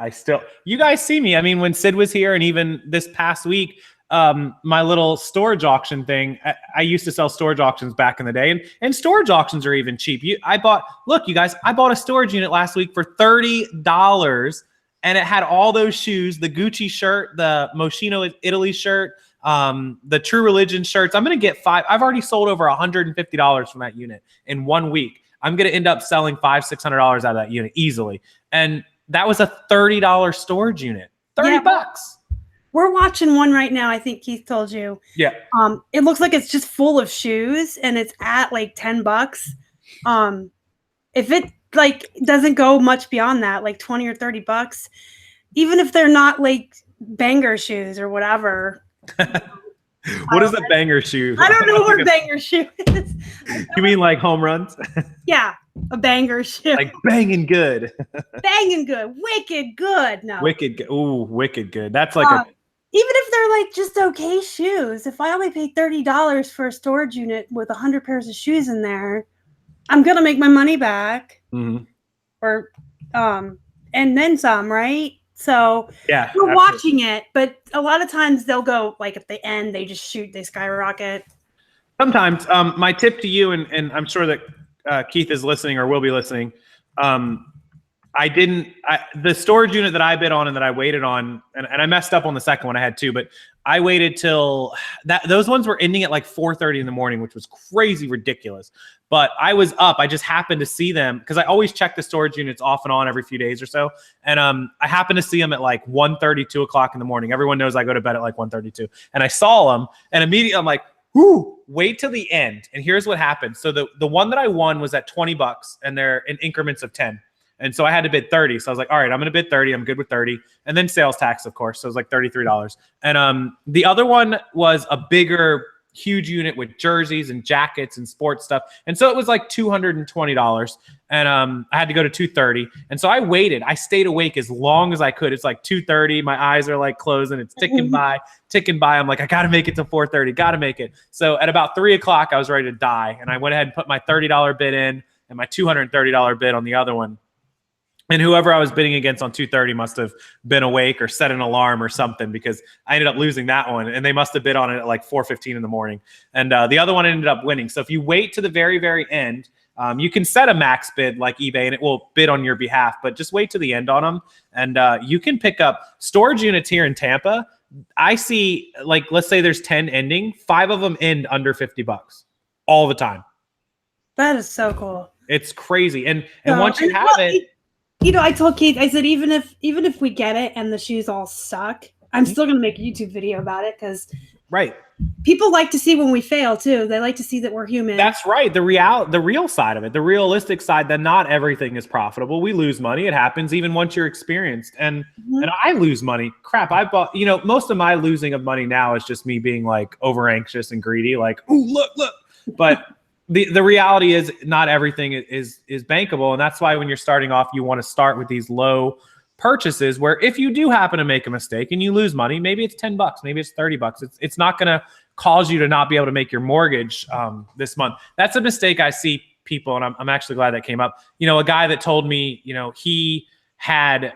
You guys see me. I mean, when Sid was here and even this past week, my little storage auction thing, I used to sell storage auctions back in the day, and storage auctions are even cheap. I bought a storage unit last week for $30 and it had all those shoes, the Gucci shirt, the Moschino Italy shirt, the True Religion shirts. I'm going to get I've already sold over $150 from that unit in 1 week. I'm going to end up selling $500-600 out of that unit easily. And that was a $30 storage unit, 30 bucks. We're watching one right now. I think Keith told you. Yeah. It looks like it's just full of shoes and it's at like $10. If it like doesn't go much beyond that, like 20 or 30 bucks, even if they're not like banger shoes or whatever. What is a banger shoe? I don't know what a banger shoe is. You mean like home runs? Yeah, a banger shoe. Like banging good. Banging good, wicked good. No, Wicked good. Ooh, wicked good. That's like even if they're like just okay shoes. If I only paid $30 for a storage unit with 100 pairs of shoes in there, I'm gonna make my money back. Or and then some, right? So yeah, we're watching it, but a lot of times they'll go like at the end, they just shoot, they skyrocket. Sometimes my tip to you, and I'm sure that Keith is listening or will be listening. The storage unit that I bid on and that I waited on, and I messed up on the second one, I had two, but I waited till those ones were ending at like 4:30 in the morning, which was crazy ridiculous. But I was up. I just happened to see them because I always check the storage units off and on every few days or so. And I happened to see them at like 1:30, 2 o'clock in the morning. Everyone knows I go to bed at like 1:32. And I saw them and immediately I'm like, whoo, wait till the end. And here's what happened. So the one that I won was at $20 and they're in increments of 10. And so I had to bid 30. So I was like, all right, I'm going to bid 30. I'm good with 30. And then sales tax, of course. So it was like $33. And the other one was a bigger, huge unit with jerseys and jackets and sports stuff. And so it was like $220. And I had to go to 230. And so I waited. I stayed awake as long as I could. It's like 2:30. My eyes are like closing. It's ticking by. I'm like, I got to make it to 4:30. Got to make it. So at about 3 o'clock, I was ready to die. And I went ahead and put my $30 bid in and my $230 bid on the other one. And whoever I was bidding against on 230 must have been awake or set an alarm or something because I ended up losing that one. And they must have bid on it at like 4:15 in the morning. And the other one ended up winning. So if you wait to the very, very end, you can set a max bid like eBay and it will bid on your behalf. But just wait to the end on them. And you can pick up storage units here in Tampa. I see, like, let's say there's 10 ending. 5 of them end under $50 all the time. That is so cool. It's crazy. And once you have it. You know, I told Keith, I said, even if we get it and the shoes all suck, I'm still going to make a YouTube video about it because people like to see when we fail too. They like to see that we're human. That's right. The real side of it, the realistic side that not everything is profitable. We lose money. It happens even once you're experienced. And I lose money. Crap. I bought, most of my losing of money now is just me being like over anxious and greedy. Like, ooh, look. But the reality is not everything is bankable. And that's why when you're starting off, you want to start with these low purchases where if you do happen to make a mistake and you lose money, maybe it's $10, maybe it's $30. It's not going to cause you to not be able to make your mortgage this month. That's a mistake I see people. And I'm actually glad that came up. A guy that told me, he had,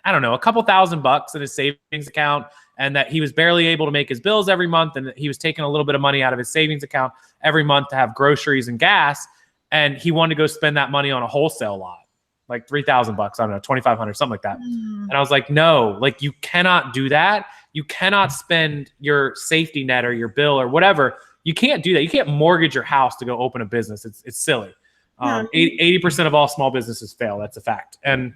I don't know, a couple $1,000 in his savings account and that he was barely able to make his bills every month and that he was taking a little bit of money out of his savings account every month to have groceries and gas. And he wanted to go spend that money on a wholesale lot, like $3,000, I don't know, $2,500, something like that. And I was like, no, like you cannot do that. You cannot spend your safety net or your bill or whatever. You can't do that. You can't mortgage your house to go open a business. It's silly. 80% of all small businesses fail. That's a fact. And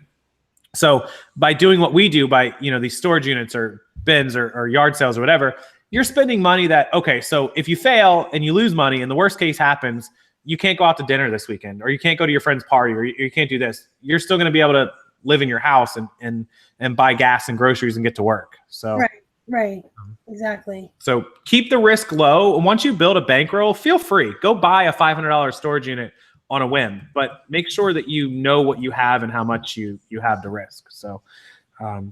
so by doing what we do by, these storage units or bins or yard sales or whatever, you're spending money that, okay, so if you fail and you lose money and the worst case happens, you can't go out to dinner this weekend or you can't go to your friend's party or you can't do this. You're still going to be able to live in your house and buy gas and groceries and get to work. So Right. Exactly. So keep the risk low. And once you build a bankroll, feel free. Go buy a $500 storage unit on a whim, but make sure that you know what you have and how much you have to risk. So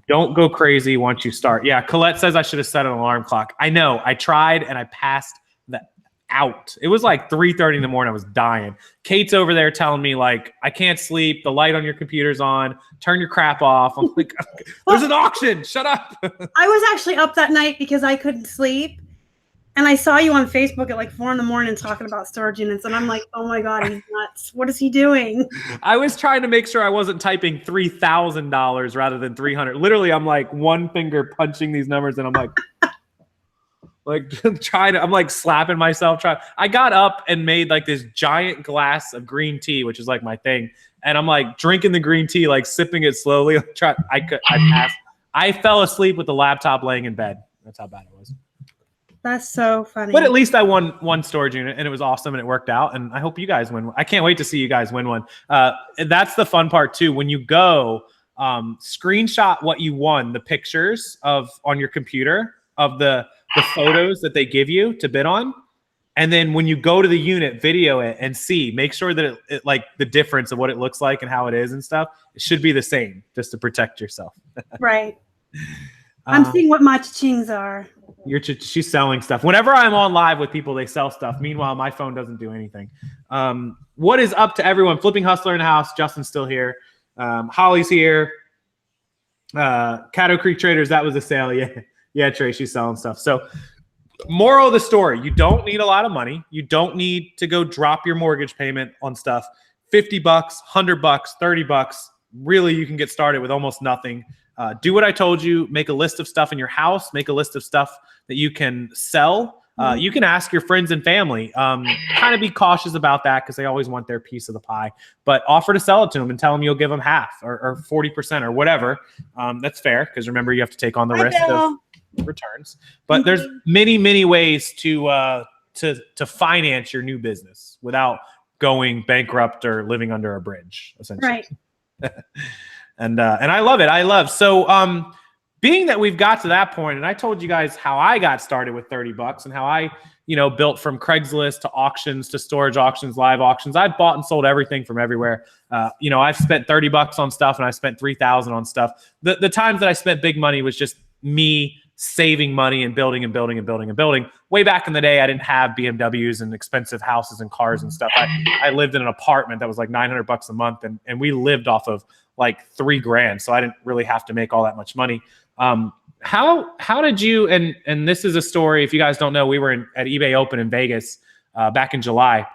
don't go crazy once you start. Yeah, Collette says I should have set an alarm clock. I know. I tried and I passed that out. It was like 3:30 in the morning. I was dying. Kate's over there telling me like, I can't sleep. The light on your computer's on. Turn your crap off. I'm like, there's an auction. Shut up. I was actually up that night because I couldn't sleep. And I saw you on Facebook at like 4 a.m. talking about storage units. And I'm like, oh my God, he's nuts. What is he doing? I was trying to make sure I wasn't typing $3,000 rather than 300. Literally, I'm like one finger punching these numbers and I'm like, I'm like slapping myself. I got up and made like this giant glass of green tea, which is like my thing. And I'm like drinking the green tea, like sipping it slowly. I passed. I fell asleep with the laptop laying in bed. That's how bad it was. That's so funny. But at least I won one storage unit and it was awesome and it worked out. And I hope you guys win. I can't wait to see you guys win one. That's the fun part too. When you go screenshot what you won, the pictures on your computer of the photos that they give you to bid on, And then when you go to the unit, video it and see, make sure that it like the difference of what it looks like and how it is and stuff. It should be the same just to protect yourself. Right. I'm seeing what my cha-chings are. She's selling stuff. Whenever I'm on live with people, they sell stuff. Meanwhile, my phone doesn't do anything. What is up to everyone? Flipping Hustler in the house. Justin's still here. Holly's here. Caddo Creek Traders, that was a sale. Yeah, Trey, she's selling stuff. So moral of the story, you don't need a lot of money. You don't need to go drop your mortgage payment on stuff. $50, $100, $30. Really, you can get started with almost nothing. Do what I told you. Make a list of stuff in your house. Make a list of stuff that you can sell. You can ask your friends and family. Kind of be cautious about that because they always want their piece of the pie. But offer to sell it to them and tell them you'll give them half or 40% or whatever. That's fair because remember you have to take on the risk of returns. But there's many ways to finance your new business without going bankrupt or living under a bridge, essentially. Right. And I love it. So being that we've got to that point, and I told you guys how I got started with $30 and how I, built from Craigslist to auctions to storage auctions, live auctions. I've bought and sold everything from everywhere. I've spent $30 on stuff and I spent $3,000 on stuff. The times that I spent big money was just me saving money and building and building and building and building. Way back in the day, I didn't have BMWs and expensive houses and cars and stuff. I lived in an apartment that was like $900 a month, and we lived off of like $3,000. So I didn't really have to make all that much money. How did you, and this is a story, if you guys don't know, we were at eBay Open in Vegas back in July.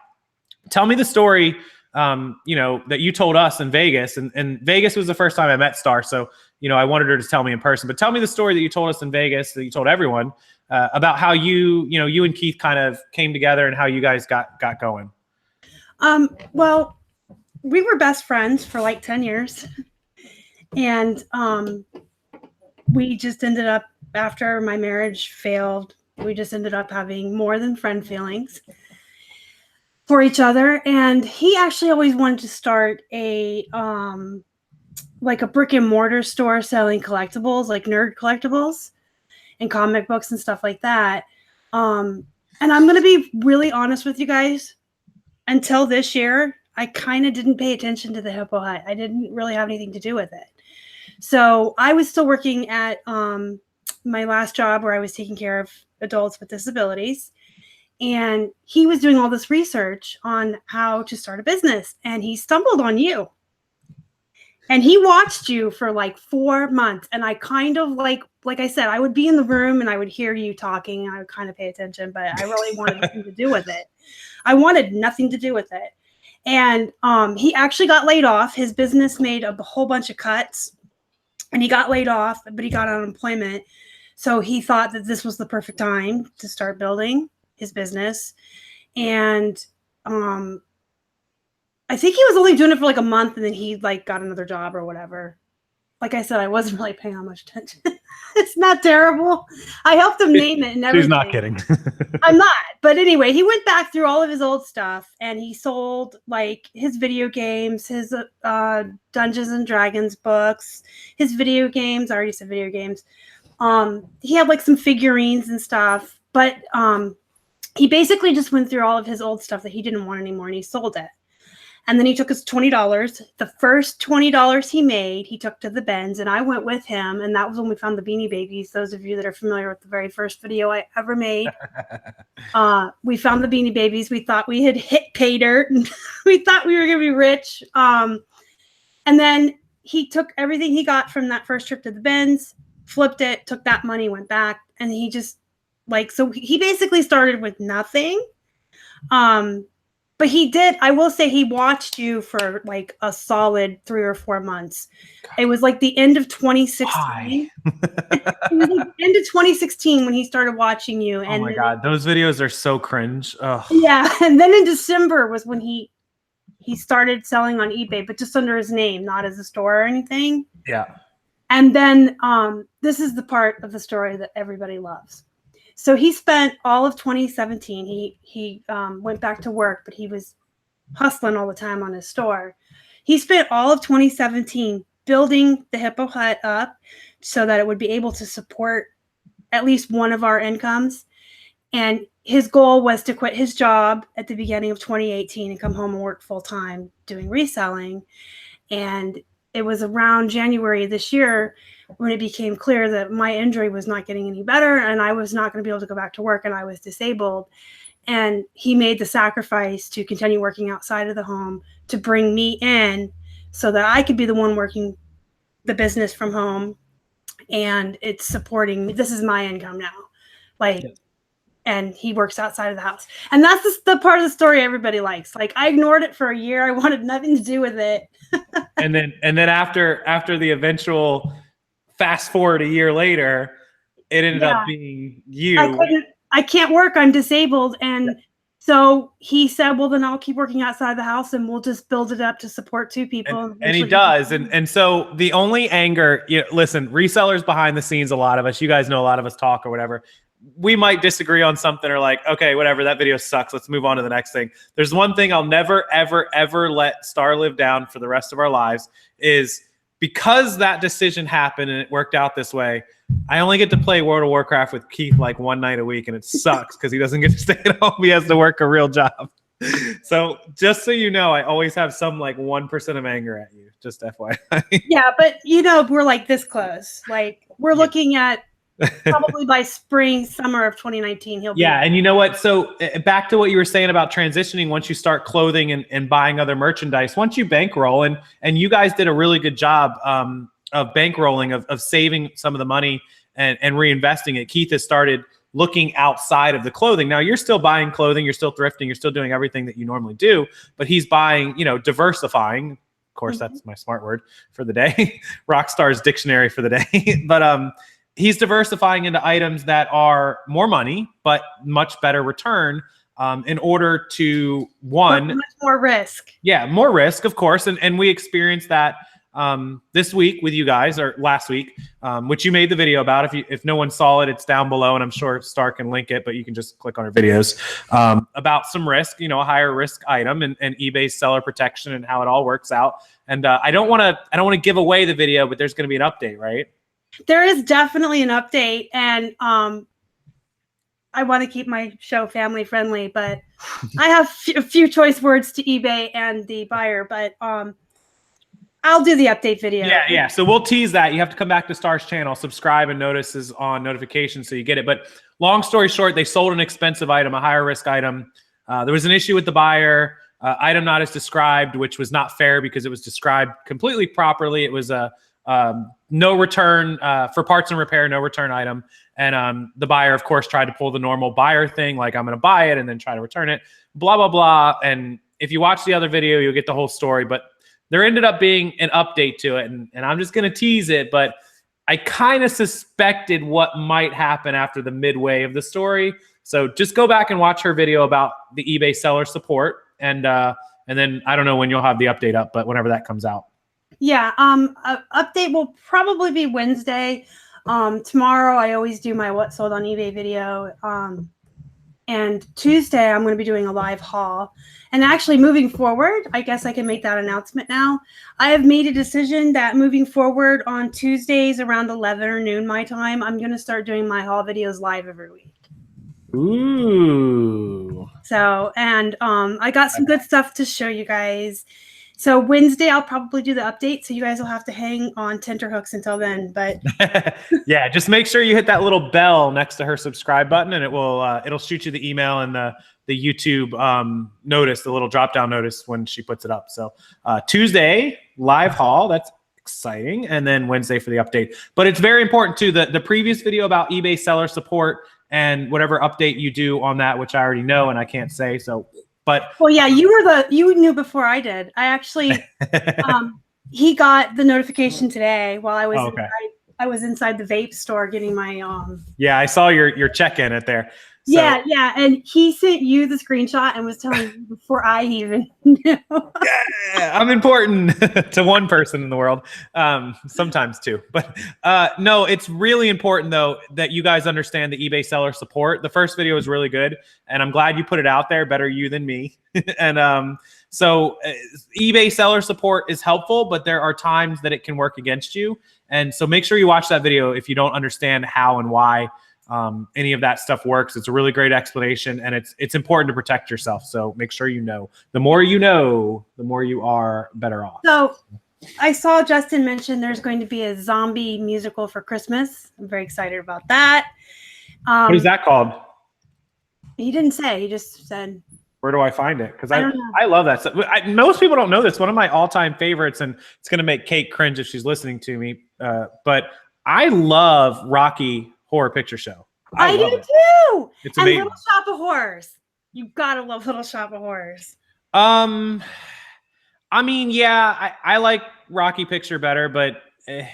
Tell me the story, that you told us in Vegas, and Vegas was the first time I met Star. So, I wanted her to tell me in person, but tell me the story that you told us in Vegas, that you told everyone about how you and Keith kind of came together and how you guys got going. Well, we were best friends for like 10 years. And we just ended up, after my marriage failed, we just ended up having more than friend feelings for each other. And he actually always wanted to start a brick and mortar store selling collectibles, like nerd collectibles and comic books and stuff like that. And I'm going to be really honest with you guys. Until this year, I kind of didn't pay attention to the Hippo Hut. I didn't really have anything to do with it. So I was still working at my last job where I was taking care of adults with disabilities. And he was doing all this research on how to start a business. And he stumbled on you. And he watched you for like 4 months. And I kind of like I said, I would be in the room and I would hear you talking. And I would kind of pay attention, but I really wanted nothing to do with it. I wanted nothing to do with it. And he actually got laid off. His business made a whole bunch of cuts. And he got laid off, but he got unemployment. So he thought that this was the perfect time to start building his business. And I think he was only doing it for like a month, and then he like got another job or whatever. Like I said, I wasn't really paying that much attention. It's not terrible. I helped him name it and everything. She's not kidding. I'm not. But anyway, he went back through all of his old stuff and he sold like his video games, his Dungeons and Dragons books, his video games. I already said video games. He had like some figurines and stuff, but he basically just went through all of his old stuff that he didn't want anymore and he sold it. And then he took his $20. The first $20 he made, he took to the bins, and I went with him. And that was when we found the Beanie Babies. Those of you that are familiar with the very first video I ever made, we found the Beanie Babies. We thought we had hit pay dirt, and we thought we were going to be rich. And then he took everything he got from that first trip to the bins, flipped it, took that money, went back, and he just so he basically started with nothing. But he did, I will say he watched you for like a solid 3 or 4 months. It was like the end of 2016. It was like the end of 2016 when he started watching you. And oh my God, those videos are so cringe. Ugh. Yeah. And then in December was when he started selling on eBay, but just under his name, not as a store or anything. Yeah. And then this is the part of the story that everybody loves. So he spent all of 2017. He went back to work, but he was hustling all the time on his store. He spent all of 2017 building the Hippo Hut up so that it would be able to support at least one of our incomes. And his goal was to quit his job at the beginning of 2018 and come home and work full time doing reselling. And it was around January this year when it became clear that my injury was not getting any better and I was not going to be able to go back to work and I was disabled. And he made the sacrifice to continue working outside of the home to bring me in so that I could be the one working the business from home. And it's supporting me. This is my income now. Like, and he works outside of the house. And that's the part of the story everybody likes. Like, I ignored it for a year. I wanted nothing to do with it. and then after the eventual fast forward a year later, it ended up being you. I can't work. I'm disabled. And so he said, well, then I'll keep working outside the house and we'll just build it up to support two people. And he does. And so the only anger, listen, resellers behind the scenes, a lot of us, you guys know, a lot of us talk or whatever. We might disagree on something or like, okay, whatever, that video sucks. Let's move on to the next thing. There's one thing I'll never, ever, ever let Star live down for the rest of our lives is because that decision happened and it worked out this way. I only get to play World of Warcraft with Keith like one night a week, and it sucks because he doesn't get to stay at home. He has to work a real job. So just so you know, I always have some like 1% of anger at you. Just FYI. Yeah, but we're like this close. Like we're looking at probably by spring, summer of 2019. He'll be. Yeah, and you know what? So back to what you were saying about transitioning. Once you start clothing and buying other merchandise, once you bankroll, and you guys did a really good job of bankrolling, of saving some of the money and reinvesting it. Keith has started looking outside of the clothing. Now you're still buying clothing, you're still thrifting, you're still doing everything that you normally do, but he's buying, diversifying. Of course, that's my smart word for the day. Rockstar's dictionary for the day. But he's diversifying into items that are more money, but much better return in order to much more risk. Yeah, more risk, of course. And we experienced that this week with you guys, or last week, which you made the video about. If no one saw it, it's down below, and I'm sure Star can link it, but you can just click on our videos about some risk, a higher risk item and eBay's seller protection and how it all works out. And I don't want to give away the video, but there's going to be an update, right? There is definitely an update, and I want to keep my show family friendly, but I have a few choice words to eBay and the buyer, but I'll do the update video. Yeah. So we'll tease that. You have to come back to Star's channel, subscribe, and notices on notifications so you get it. But long story short, they sold an expensive item, a higher risk item. There was an issue with the buyer. Item not as described, which was not fair because it was described completely properly. It was a no return for parts and repair, no return item. And the buyer, of course, tried to pull the normal buyer thing, like I'm going to buy it and then try to return it, blah, blah, blah. And if you watch the other video, you'll get the whole story. But there ended up being an update to it. And I'm just going to tease it, but I kind of suspected what might happen after the midway of the story. So just go back and watch her video about the eBay seller support. And then I don't know when you'll have the update up, but whenever that comes out. Yeah, update will probably be Wednesday. Tomorrow I always do my what sold on eBay video. And Tuesday I'm going to be doing a live haul. And actually moving forward, I guess I can make that announcement now. I have made a decision that moving forward on Tuesdays around 11 or noon my time, I'm going to start doing my haul videos live every week. Ooh. So, and I got some good stuff to show you guys. So Wednesday, I'll probably do the update. So you guys will have to hang on tenterhooks until then. But yeah, just make sure you hit that little bell next to her subscribe button, and it will it'll shoot you the email and the YouTube notice, the little drop down notice when she puts it up. So Tuesday live haul, that's exciting, and then Wednesday for the update. But it's very important too. The previous video about eBay seller support and whatever update you do on that, which I already know and I can't say. So. But well, yeah, you knew before I did. I actually, he got the notification today while I was I was inside the vape store getting my Yeah, I saw your check-in at there. So. Yeah, and he sent you the screenshot and was telling you before I even knew. Yeah, I'm important to one person in the world, sometimes two. But no, it's really important though that you guys understand the eBay seller support. The first video was really good, and I'm glad you put it out there. Better you than me. And so eBay seller support is helpful, but there are times that it can work against you. And so make sure you watch that video if you don't understand how and why any of that stuff works. It's a really great explanation, and it's important to protect yourself. So make sure you know. The more you know, the more you are better off. So I saw Justin mention there's going to be a zombie musical for Christmas. I'm very excited about that. What is that called? He didn't say. He just said. Where do I find it? Because don't know. I love that stuff. Most people don't know this. One of my all-time favorites, and it's going to make Kate cringe if she's listening to me, but I love Rocky Horror Picture Show. I do too. It's amazing. And Little Shop of Horrors. You gotta love Little Shop of Horrors. I mean, yeah, I like Rocky Picture better, but I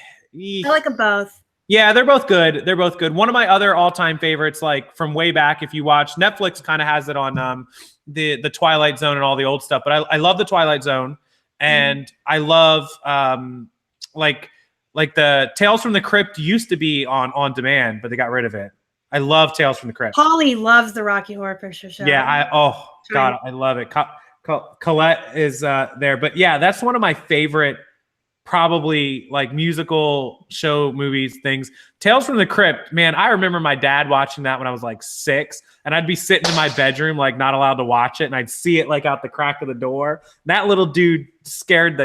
like them both. Yeah, they're both good. They're both good. One of my other all-time favorites, like from way back, if you watch Netflix, kind of has it on the Twilight Zone and all the old stuff. But I love the Twilight Zone, and I love like the Tales from the Crypt used to be on demand, but they got rid of it. I love Tales from the Crypt. Polly loves the Rocky Horror Picture Show. Yeah, God, I love it. Collette is there, but yeah, that's one of my favorite. Probably like musical show movies things. Tales from the Crypt, man, I remember my dad watching that when I was like 6, and I'd be sitting in my bedroom like not allowed to watch it, and I'd see it like out the crack of the door. That little dude scared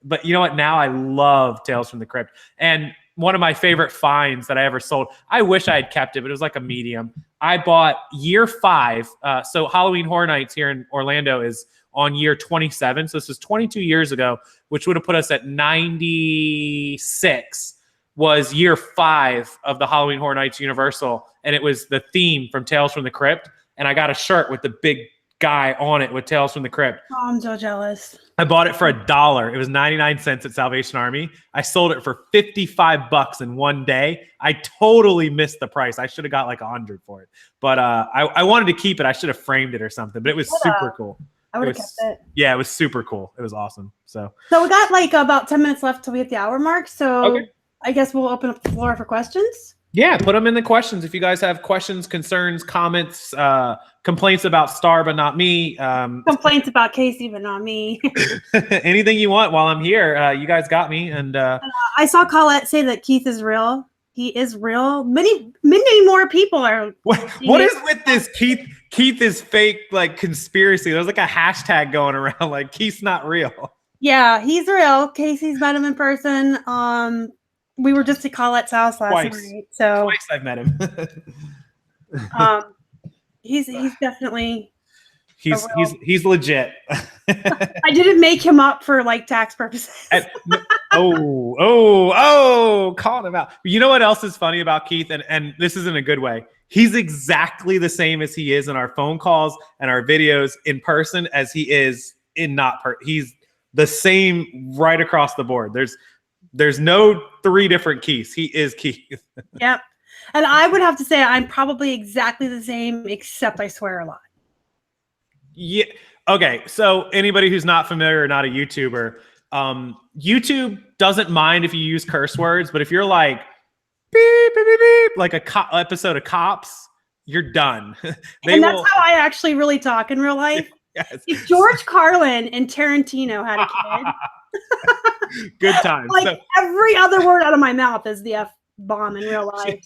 but you know what, now I love Tales from the Crypt. And one of my favorite finds that I ever sold, I wish I had kept it, but it was like a medium. I bought year 5, so Halloween Horror Nights here in Orlando is on year 27. So this was 22 years ago, which would have put us at 96, was year 5 of the Halloween Horror Nights Universal. And it was the theme from Tales from the Crypt. And I got a shirt with the big guy on it with Tales from the Crypt. Oh, I'm so jealous. I bought it for $1. It was 99 cents at Salvation Army. I sold it for $55 in one day. I totally missed the price. I should have got like 100 for it. But I wanted to keep it. I should have framed it or something. But it was super cool. I would have kept it. Yeah, it was super cool. It was awesome. So we got like about 10 minutes left till we hit the hour mark. So okay. I guess we'll open up the floor for questions. Yeah, put them in the questions. If you guys have questions, concerns, comments, complaints about Star but not me. Complaints about Casey but not me. Anything you want while I'm here. You guys got me. And I saw Collette say that Keith is real. He is real. Many more people are. What is with this Keith is fake, like conspiracy? There's like a hashtag going around like Keith's not real. Yeah, he's real. Casey's met him in person. We were just at Colette's house last night. So twice I've met him. He's definitely he's legit. I didn't make him up for like tax purposes. Calling him out. You know what else is funny about Keith? And this is in a good way. He's exactly the same as he is in our phone calls and our videos in person as he is in he's the same right across the board. There's no 3 different Keiths. He is Keith. Yep. And I would have to say I'm probably exactly the same, except I swear a lot. Yeah. Okay. So anybody who's not familiar or not a YouTuber, YouTube doesn't mind if you use curse words, but if you're like beep, beep, beep, beep, like a episode of Cops, you're done. And that's how I actually really talk in real life. Yes. If George Carlin and Tarantino had a kid, good times. Like so, every other word out of my mouth is the F-bomb in real life.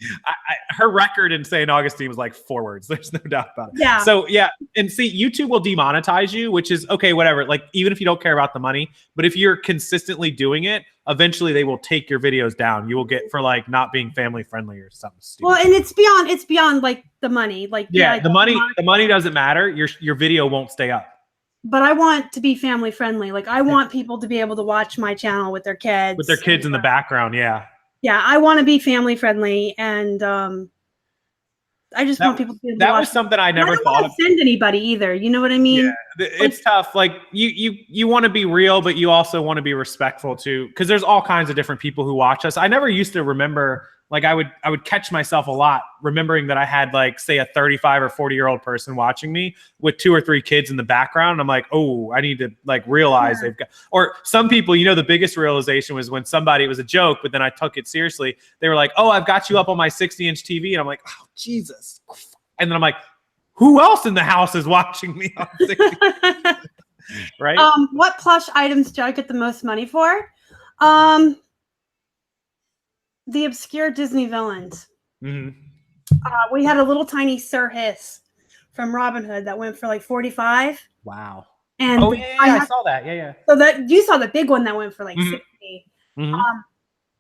Her record in St. Augustine was like 4 words. There's no doubt about it. Yeah. So yeah, and see, YouTube will demonetize you, which is okay, whatever. Like even if you don't care about the money, but if you're consistently doing it, eventually they will take your videos down. You will get for like not being family friendly or something stupid. Well, and it's beyond like the money. Like yeah, the money doesn't matter. Your video won't stay up. But I want to be family friendly. Like I want people to be able to watch my channel with their kids. With their kids in the background, yeah. Yeah, I want to be family friendly, and I just want people to be able to watch. That was something I never thought of. Offend anybody either. You know what I mean? Yeah, it's tough. Like you want to be real, but you also want to be respectful too, because there's all kinds of different people who watch us. I never used to remember. Like I would catch myself a lot remembering that I had like say a 35 or 40-year-old person watching me with 2 or 3 kids in the background. And I'm like, oh, I need to like realize they've got, or some people, you know, the biggest realization was when it was a joke, but then I took it seriously. They were like, oh, I've got you up on my 60-inch TV. And I'm like, oh, Jesus. And then I'm like, who else in the house is watching me on 60? Right? What plush items do I get the most money for? The obscure Disney villains. Mm-hmm. We had a little tiny Sir Hiss from Robinhood that went for like 45. Wow. And oh yeah, I saw that. Yeah. So that you saw the big one that went for like 60.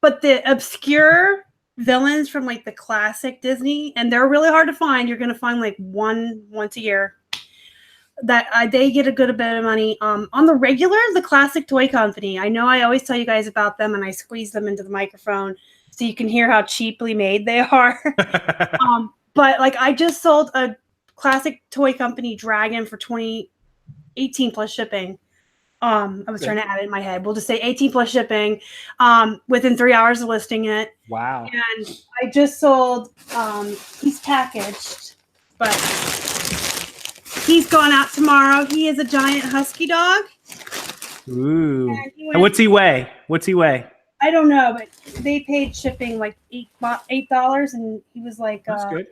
But the obscure villains from like the classic Disney, and they're really hard to find. You're gonna find like once a year. That they get a good bit of money. On the regular, the Classic Toy Company. I know I always tell you guys about them, and I squeeze them into the microphone so you can hear how cheaply made they are. But like I just sold a Classic Toy Company Dragon for 18 plus shipping. I was trying to add it in my head. We'll just say 18 plus shipping. Within 3 hours of listing it. Wow. And I just sold. He's packaged, but he's going out tomorrow. He is a giant husky dog. Ooh. And what's he weigh? I don't know, but they paid shipping like $8, and he was like, that's good.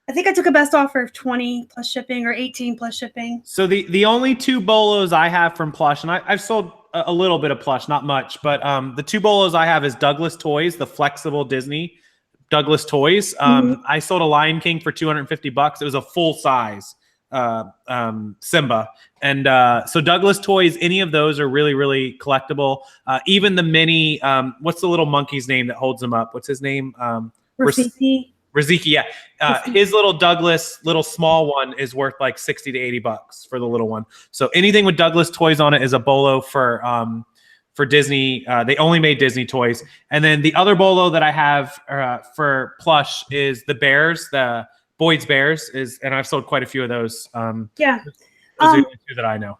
I think I took a best offer of 20 plus shipping or 18 plus shipping. So the only 2 bolos I have from Plush, and I've sold a little bit of Plush, not much, but the 2 bolos I have is Douglas Toys, the flexible Disney Douglas Toys. I sold a Lion King for $250. It was a full size Simba. And so Douglas Toys, any of those are really, really collectible. Even the mini, what's the little monkey's name that holds him up? What's his name? Raziki, yeah. His little Douglas, little small one is worth like $60 to $80 for the little one. So anything with Douglas Toys on it is a bolo for Disney. They only made Disney toys. And then the other bolo that I have for Plush is the Bears, the Boyd's Bears, and I've sold quite a few of those. Yeah. Those are the 2 that I know.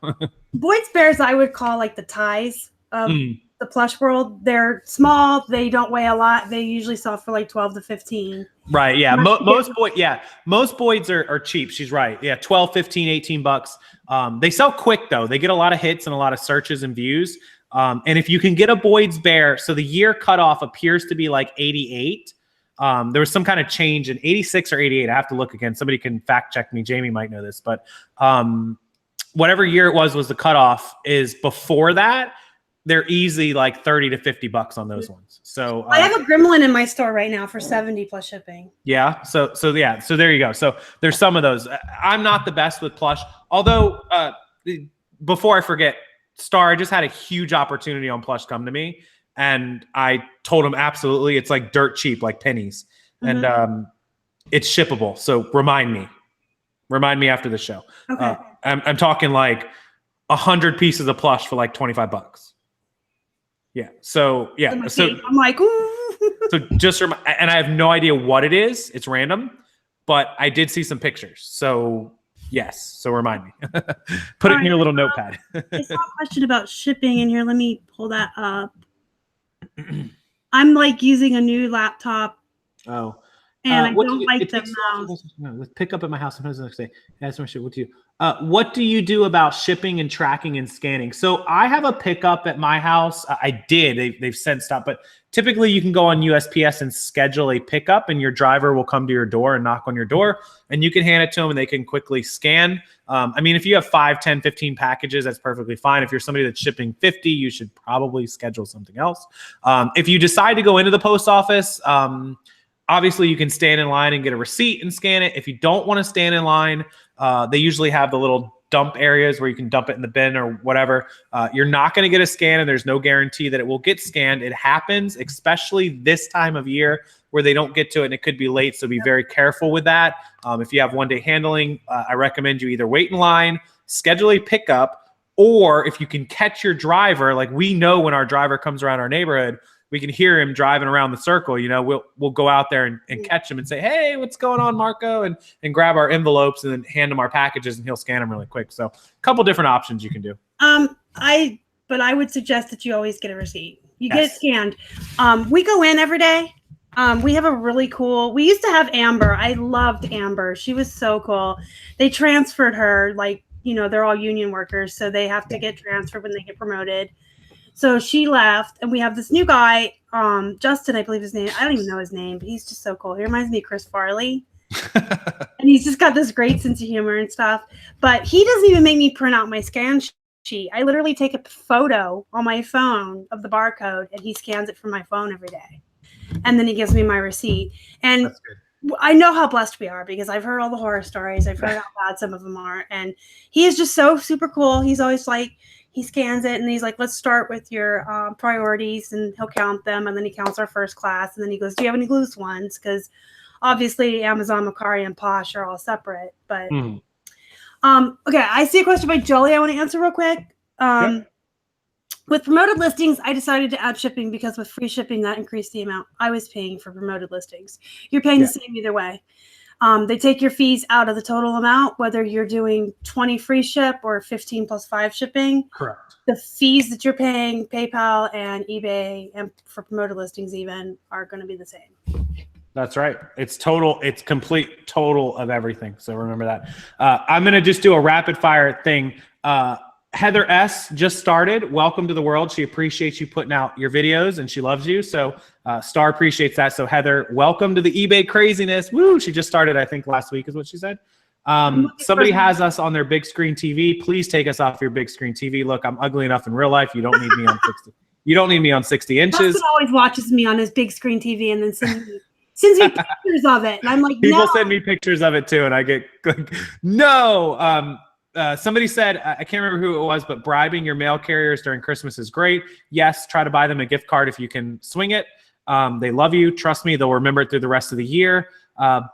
Boyd's Bears, I would call like the ties of the Plush world. They're small. They don't weigh a lot. They usually sell for like 12 to 15. Right. Yeah. Most Boyds are cheap. She's right. Yeah. 12, 15, $18. They sell quick though. They get a lot of hits and a lot of searches and views. And if you can get a Boyd's Bear, so the year cutoff appears to be like 88. There was some kind of change in 86 or 88. I have to look again. Somebody can fact check me. Jamie might know this, but whatever year it was the cutoff is before that. They're easy like 30 to $50 on those ones. So I have a gremlin in my store right now for 70 plus shipping. Yeah. So there you go. So there's some of those. I'm not the best with Plush, although before I forget, Star, I just had a huge opportunity on Plush come to me, and I told him absolutely, it's like dirt cheap, like pennies, and it's shippable. So remind me after the show. Okay. I'm talking like 100 pieces of Plush for like $25. Yeah. So yeah. So I'm like, ooh. So just and I have no idea what it is. It's random, but I did see some pictures. So yes. So remind me. Put it in your little notepad. I saw a question about shipping in here. Let me pull that up. I'm like using a new laptop. Oh. And I don't like the mouse. Let's pick up at my house. Sometimes the next day. Ask my shit. What do you do about shipping and tracking and scanning? So I have a pickup at my house. I did. They've since stopped. But typically you can go on USPS and schedule a pickup, and your driver will come to your door and knock on your door, and you can hand it to them, and they can quickly scan. I mean, if you have 5, 10, 15 packages, that's perfectly fine. If you're somebody that's shipping 50, you should probably schedule something else. If you decide to go into the post office, obviously, you can stand in line and get a receipt and scan it. If you don't want to stand in line, they usually have the little dump areas where you can dump it in the bin or whatever. You're not going to get a scan, and there's no guarantee that it will get scanned. It happens, especially this time of year where they don't get to it, and it could be late, so be very careful with that. If you have one-day handling, I recommend you either wait in line, schedule a pickup, or if you can catch your driver, like we know when our driver comes around our neighborhood, we can hear him driving around the circle. You know, we'll go out there and catch him and say, hey, what's going on, Marco? And grab our envelopes and then hand him our packages, and he'll scan them really quick. So a couple different options you can do. But I would suggest that you always get a receipt. You get it scanned. We go in every day. We have a really cool, we used to have Amber. I loved Amber. She was so cool. They transferred her, like, you know, they're all union workers, so they have to get transferred when they get promoted. So she left, and we have this new guy, Justin, I believe his name. I don't even know his name, but he's just so cool. He reminds me of Chris Farley. And he's just got this great sense of humor and stuff. But he doesn't even make me print out my scan sheet. I literally take a photo on my phone of the barcode, and he scans it from my phone every day. And then he gives me my receipt. And I know how blessed we are because I've heard all the horror stories. I've heard how bad some of them are. And he is just so super cool. He's always like, he scans it and he's like, let's start with your priorities, and he'll count them. And then he counts our first class. And then he goes, do you have any loose ones? Because obviously Amazon, Mercari, and Posh are all separate. But okay, I see a question by Jolie I want to answer real quick. With promoted listings, I decided to add shipping because with free shipping, that increased the amount I was paying for promoted listings. You're paying the same either way. They take your fees out of the total amount, whether you're doing 20 free ship or 15 plus 5 shipping. Correct. The fees that you're paying, PayPal and eBay, and for promoted listings even, are going to be the same. That's right. It's total. It's complete total of everything. So remember that. I'm going to just do a rapid fire thing. Heather S. just started. Welcome to the world. She appreciates you putting out your videos and she loves you. So Star appreciates that. So Heather, welcome to the eBay craziness. Woo! She just started, I think, last week is what she said. Somebody has us on their big screen TV. Please take us off your big screen TV. Look, I'm ugly enough in real life. You don't need me on 60. You don't need me on 60 inches. Justin always watches me on his big screen TV and then sends me pictures of it. And I'm like, people send me pictures of it too. And I get like, no. Somebody said, I can't remember who it was, but bribing your mail carriers during Christmas is great. Yes, try to buy them a gift card if you can swing it. They love you. Trust me, they'll remember it through the rest of the year.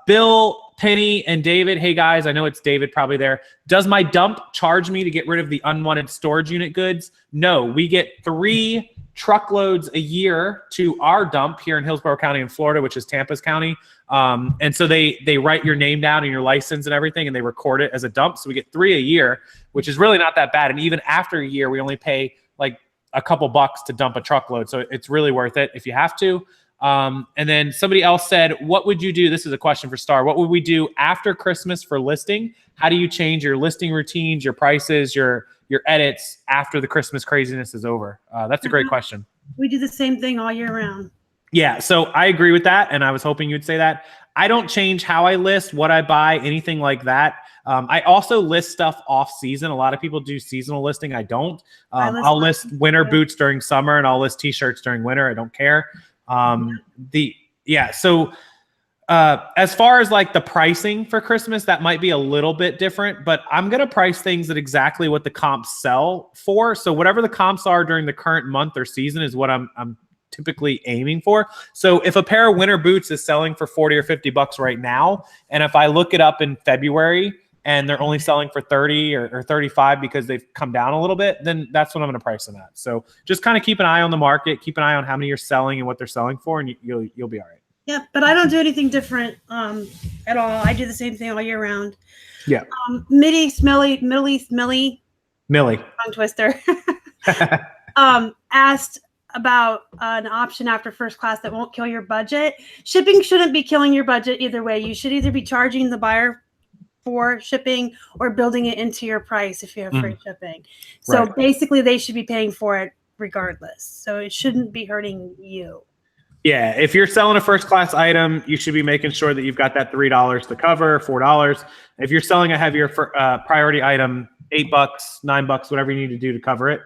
Bill, Penny, and David. Hey, guys, I know it's David probably there. Does my dump charge me to get rid of the unwanted storage unit goods? No, we get 3 truckloads a year to our dump here in Hillsborough County in Florida, which is Tampa's county. And so they write your name down and your license and everything, and they record it as a dump. So we get 3 a year, which is really not that bad. And even after a year, we only pay like a couple bucks to dump a truckload. So it's really worth it if you have to. And then somebody else said, what would you do? This is a question for Star. What would we do after Christmas for listing? How do you change your listing routines, your prices, your edits after the Christmas craziness is over? That's a great question. We do the same thing all year round. Yeah, so I agree with that, and I was hoping you'd say that. I don't change how I list, what I buy, anything like that. I also list stuff off season. A lot of people do seasonal listing. I don't. I'll list winter boots during summer, and I'll list t-shirts during winter. I don't care. So as far as like the pricing for Christmas, that might be a little bit different, but I'm going to price things at exactly what the comps sell for. So whatever the comps are during the current month or season is what I'm typically aiming for. So if a pair of winter boots is selling for 40 or 50 bucks right now, and if I look it up in February and they're only selling for 30 or 35 because they've come down a little bit, then that's what I'm going to price them at. So just kind of keep an eye on the market, keep an eye on how many you're selling and what they're selling for, and you'll be all right. Yeah, but I don't do anything different at all. I do the same thing all year round. Yeah. Middle East Millie, tongue twister, asked about an option after first class that won't kill your budget. Shipping shouldn't be killing your budget either way. You should either be charging the buyer for shipping or building it into your price if you have free shipping. So basically they should be paying for it regardless. So it shouldn't be hurting you. Yeah, if you're selling a first class item, you should be making sure that you've got that $3 to cover, $4. If you're selling a heavier priority item, $8, $9, whatever you need to do to cover it.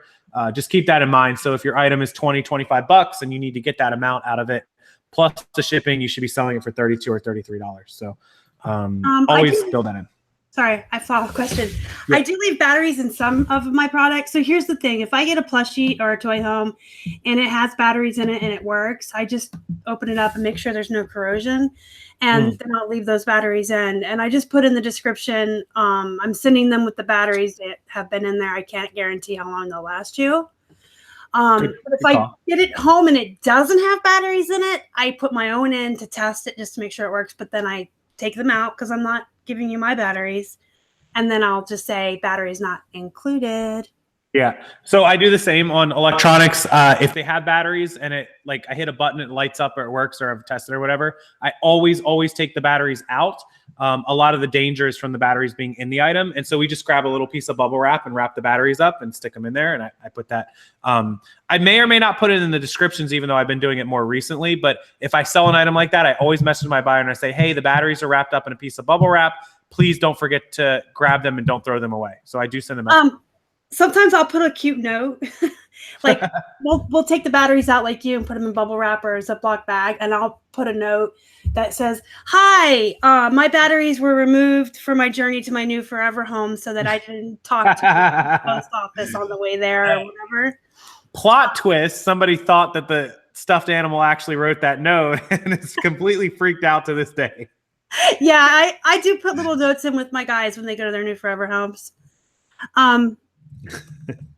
Just keep that in mind. So if your item is 20, 25 bucks and you need to get that amount out of it, plus the shipping, you should be selling it for $32 or $33. So always build that in. Sorry, I saw a question. Yeah. I do leave batteries in some of my products. So here's the thing. If I get a plushie or a toy home and it has batteries in it and it works, I just open it up and make sure there's no corrosion. And then I'll leave those batteries in. And I just put in the description, I'm sending them with the batteries that have been in there. I can't guarantee how long they'll last you. But if I get it home and it doesn't have batteries in it, I put my own in to test it just to make sure it works. But then I take them out because I'm not giving you my batteries. And then I'll just say batteries not included. Yeah. So I do the same on electronics. If they have batteries and it like I hit a button, it lights up or it works or I've tested or whatever, I always take the batteries out. A lot of the danger is from the batteries being in the item. And so we just grab a little piece of bubble wrap and wrap the batteries up and stick them in there. And I put that. I may or may not put it in the descriptions, even though I've been doing it more recently. But if I sell an item like that, I always message my buyer and I say, hey, the batteries are wrapped up in a piece of bubble wrap. Please don't forget to grab them and don't throw them away. So I do send them out. Sometimes I'll put a cute note Like we'll take the batteries out like you and put them in bubble wrap or a Ziploc bag, and I'll put a note that says, "Hi, my batteries were removed for my journey to my new forever home, so that I didn't talk to the post office on the way there or whatever." Plot twist: somebody thought that the stuffed animal actually wrote that note, and is completely freaked out to this day. Yeah, I do put little notes in with my guys when they go to their new forever homes.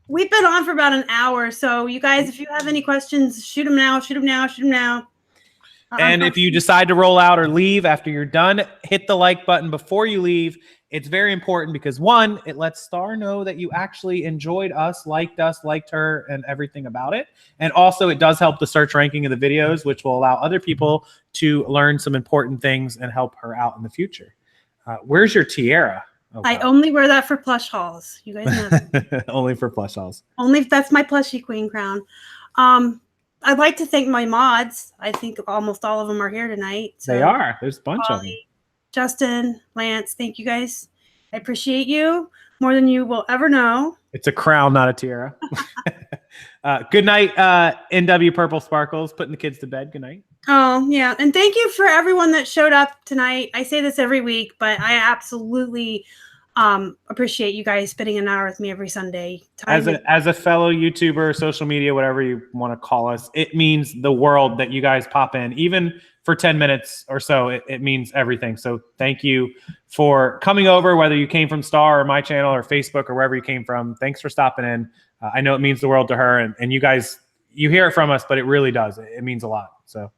We've been on for about an hour, so you guys, if you have any questions, shoot them now. And if you decide to roll out or leave after you're done, hit the like button before you leave. It's very important because, one, it lets Star know that you actually enjoyed us, liked her, and everything about it. And also, it does help the search ranking of the videos, which will allow other people to learn some important things and help her out in the future. Where's your tiara? Oh, I only wear that for plush hauls. You guys know. Only for plush hauls. Only if that's my plushie queen crown. I'd like to thank my mods. I think almost all of them are here tonight. So they are. There's a bunch of them. Justin, Lance, thank you guys. I appreciate you more than you will ever know. It's a crown, not a tiara. Good night, NW Purple Sparkles, putting the kids to bed. Good night. Oh, yeah. And thank you for everyone that showed up tonight. I say this every week, but I absolutely appreciate you guys spending an hour with me every Sunday. As a fellow YouTuber, social media, whatever you want to call us, it means the world that you guys pop in, even for 10 minutes or so. It means everything. So thank you for coming over, whether you came from Star or my channel or Facebook or wherever you came from. Thanks for stopping in. I know it means the world to her, and you guys, you hear it from us, but it really does. It means a lot. So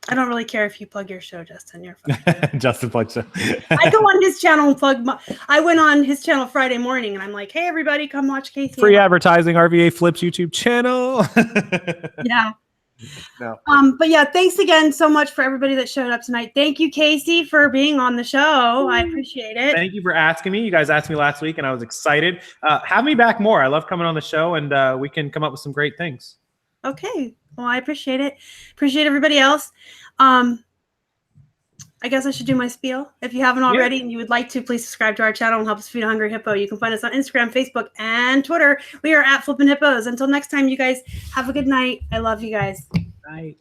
I don't really care if you plug your show, Justin. You're fine. Justin plugs show. I go on his channel and plug I went on his channel Friday morning and I'm like, hey, everybody, come watch Casey. Free advertising, RVA Flips YouTube channel. Yeah. No. But yeah, thanks again so much for everybody that showed up tonight. Thank you, Casey, for being on the show. I appreciate it. Thank you for asking me. You guys asked me last week and I was excited. Have me back more. I love coming on the show, and we can come up with some great things. Okay. Well, I appreciate it. Appreciate everybody else. I guess I should do my spiel. If you haven't already and you would like to, please subscribe to our channel and help us feed a hungry hippo. You can find us on Instagram, Facebook, and Twitter. We are at Flippin' Hippos. Until next time, you guys have a good night. I love you guys. Night.